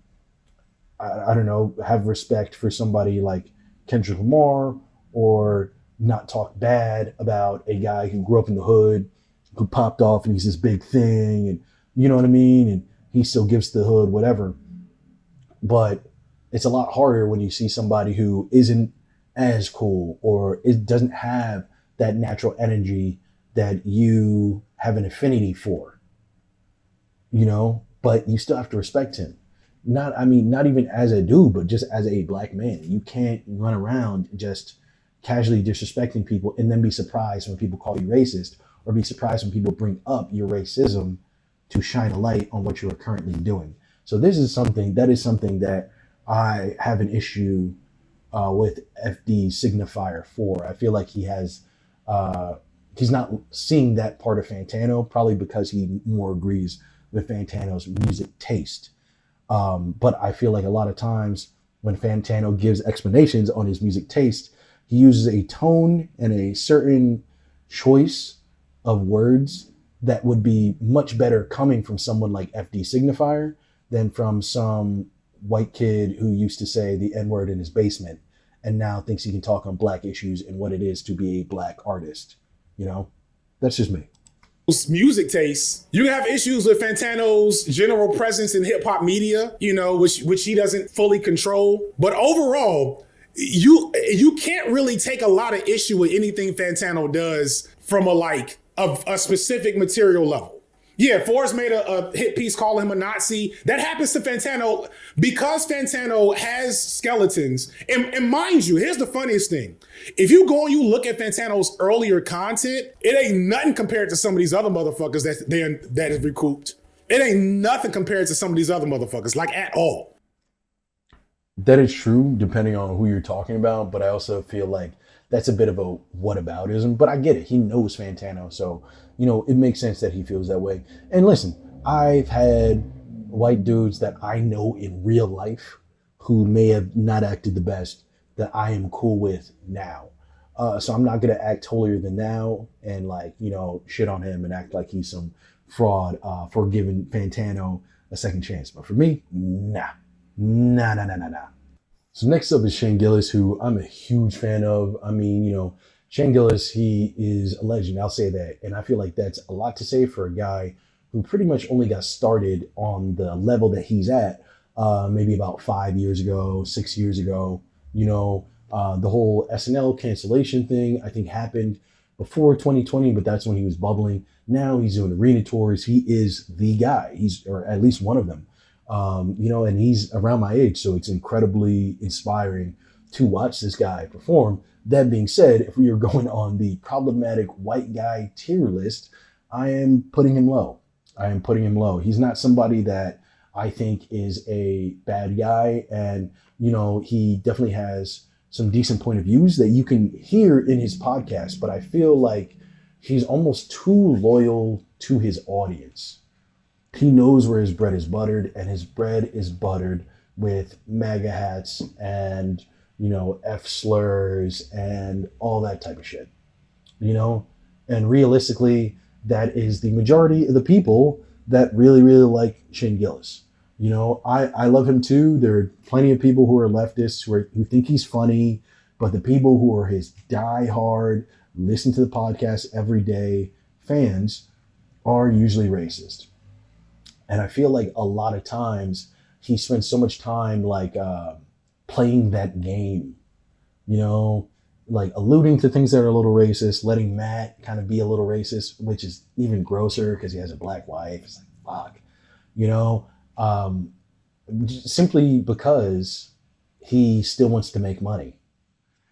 I don't know, have respect for somebody like Kendrick Lamar, or not talk bad about a guy who grew up in the hood, who popped off and he's this big thing, and you know what I mean? And he still gives to the hood, whatever. But it's a lot harder when you see somebody who isn't as cool, or it doesn't have that natural energy that you have an affinity for, you know, but you still have to respect him. Not even as a dude, but just as a black man. You can't run around just casually disrespecting people and then be surprised when people call you racist, or be surprised when people bring up your racism to shine a light on what you are currently doing. So this is something that I have an issue with FD Signifier for. I feel like he's not seeing that part of Fantano, probably because he more agrees with Fantano's music taste. But I feel like a lot of times when Fantano gives explanations on his music taste, he uses a tone and a certain choice of words that would be much better coming from someone like FD Signifier than from some white kid who used to say the N-word in his basement and now thinks he can talk on black issues and what it is to be a black artist. You know, that's just me. Music taste. You have issues with Fantano's general presence in hip hop media, you know, which he doesn't fully control. But overall, you can't really take a lot of issue with anything Fantano does from a specific material level. Yeah, Forrest made a hit piece calling him a Nazi. That happens to Fantano because Fantano has skeletons. And mind you, here's the funniest thing. If you go and you look at Fantano's earlier content, it ain't nothing compared to some of these other motherfuckers that is recouped. It ain't nothing compared to some of these other motherfuckers, like at all. That is true, depending on who you're talking about. But I also feel like that's a bit of a whataboutism. But I get it. He knows Fantano, so you know, it makes sense that he feels that way. And listen, I've had white dudes that I know in real life who may have not acted the best that I am cool with now. So I'm not going to act holier than thou and shit on him and act like he's some fraud for giving Fantano a second chance. But for me, nah. So next up is Shane Gillis, who I'm a huge fan of. I mean, Shane Gillis, he is a legend, I'll say that. And I feel like that's a lot to say for a guy who pretty much only got started on the level that he's at maybe about 5 years ago, 6 years ago. The whole SNL cancellation thing, I think, happened before 2020, but that's when he was bubbling. Now he's doing arena tours. He is the guy. Or at least one of them. And he's around my age, so it's incredibly inspiring to watch this guy perform. That being said, if we are going on the problematic white guy tier list, I am putting him low. He's not somebody that I think is a bad guy. And, he definitely has some decent point of views that you can hear in his podcast. But I feel like he's almost too loyal to his audience. He knows where his bread is buttered, and his bread is buttered with MAGA hats and F slurs and all that type of shit, and realistically, that is the majority of the people that really, really like Shane Gillis. I love him too. There are plenty of people who are leftists who think he's funny, but the people who are his diehard, listen to the podcast every day fans are usually racist. And I feel like a lot of times he spends so much time playing that game, alluding to things that are a little racist, letting Matt kind of be a little racist, which is even grosser because he has a black wife. It's like, fuck, simply because he still wants to make money.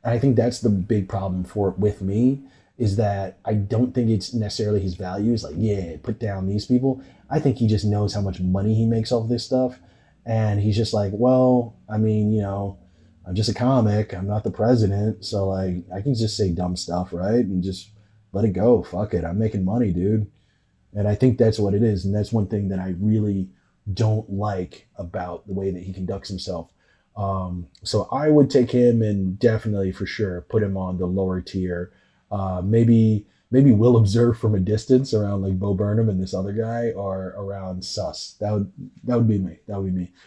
And I think that's the big problem with me, is that I don't think it's necessarily his values. Put down these people. I think he just knows how much money he makes off this stuff. And he's just like, well, I mean, I'm just a comic. I'm not the president. So I can just say dumb stuff, right? And just let it go. Fuck it. I'm making money, dude. And I think that's what it is. And that's one thing that I really don't like about the way that he conducts himself. So I would take him and definitely for sure put him on the lower tier. Maybe, maybe will observe from a distance around like Bo Burnham and this other guy, or around sus. That would be me. But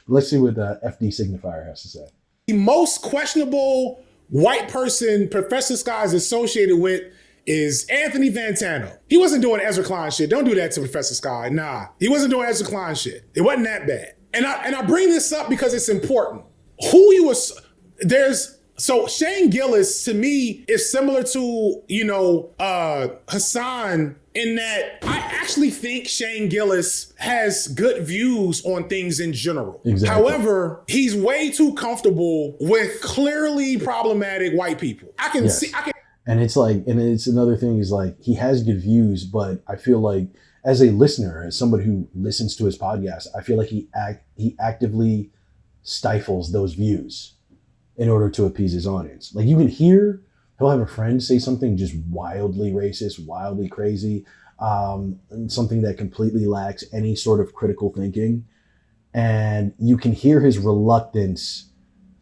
let's see what FD Signifier has to say. The most questionable white person Professor Sky is associated with is Anthony Fantano. He wasn't doing Ezra Klein shit. Don't do that to Professor Sky. Nah, he wasn't doing Ezra Klein shit. It wasn't that bad. And I bring this up because it's important. So Shane Gillis, to me, is similar to, Hassan, in that I actually think Shane Gillis has good views on things in general. Exactly. However, he's way too comfortable with clearly problematic white people. And it's another thing is like, he has good views, but I feel like as a listener, as somebody who listens to his podcast, I feel like he actively stifles those views in order to appease his audience. Like, you can hear, he'll have a friend say something just wildly racist, wildly crazy, and something that completely lacks any sort of critical thinking. And you can hear his reluctance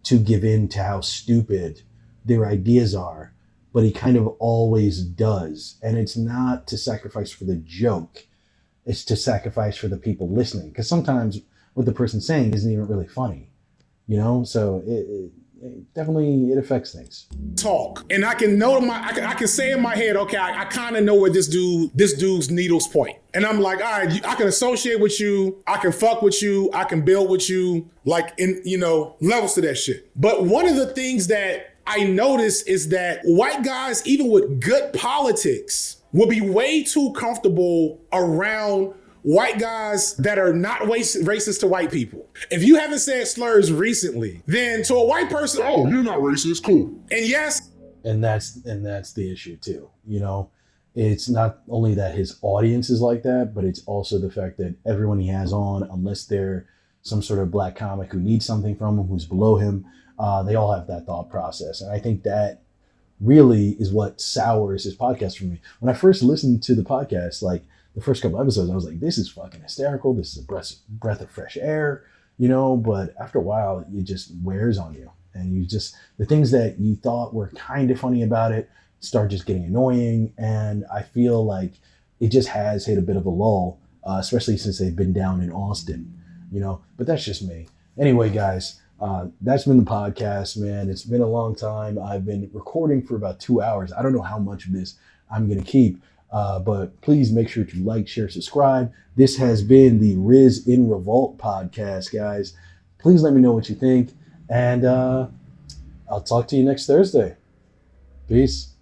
to give in to how stupid their ideas are, but he kind of always does. And it's not to sacrifice for the joke, it's to sacrifice for the people listening. Because sometimes what the person's saying isn't even really funny, So it definitely affects things. Talk, and I can I can say in my head, okay, I kind of know where this dude's needles point, and I'm like, all right, I can associate with you, I can fuck with you, I can build with you, like in levels to that shit. But one of the things that I notice is that white guys, even with good politics, will be way too comfortable around white guys that are not racist to white people. If you haven't said slurs recently, then to a white person, oh, you're not racist, cool. And yes. And that's the issue too. It's not only that his audience is like that, but it's also the fact that everyone he has on, unless they're some sort of black comic who needs something from him, who's below him, they all have that thought process. And I think that really is what sours his podcast for me. When I first listened to the podcast, like, the first couple episodes, I was like, this is fucking hysterical. This is a breath of fresh air, but after a while, it just wears on you. And the things that you thought were kind of funny about it start just getting annoying. And I feel like it just has hit a bit of a lull, especially since they've been down in Austin, but that's just me. Anyway, guys, that's been the podcast, man. It's been a long time. I've been recording for about 2 hours. I don't know how much of this I'm going to keep. But please make sure to like, share, subscribe. This has been the Riz In Revolt Podcast, guys. Please let me know what you think. And I'll talk to you next Thursday. Peace.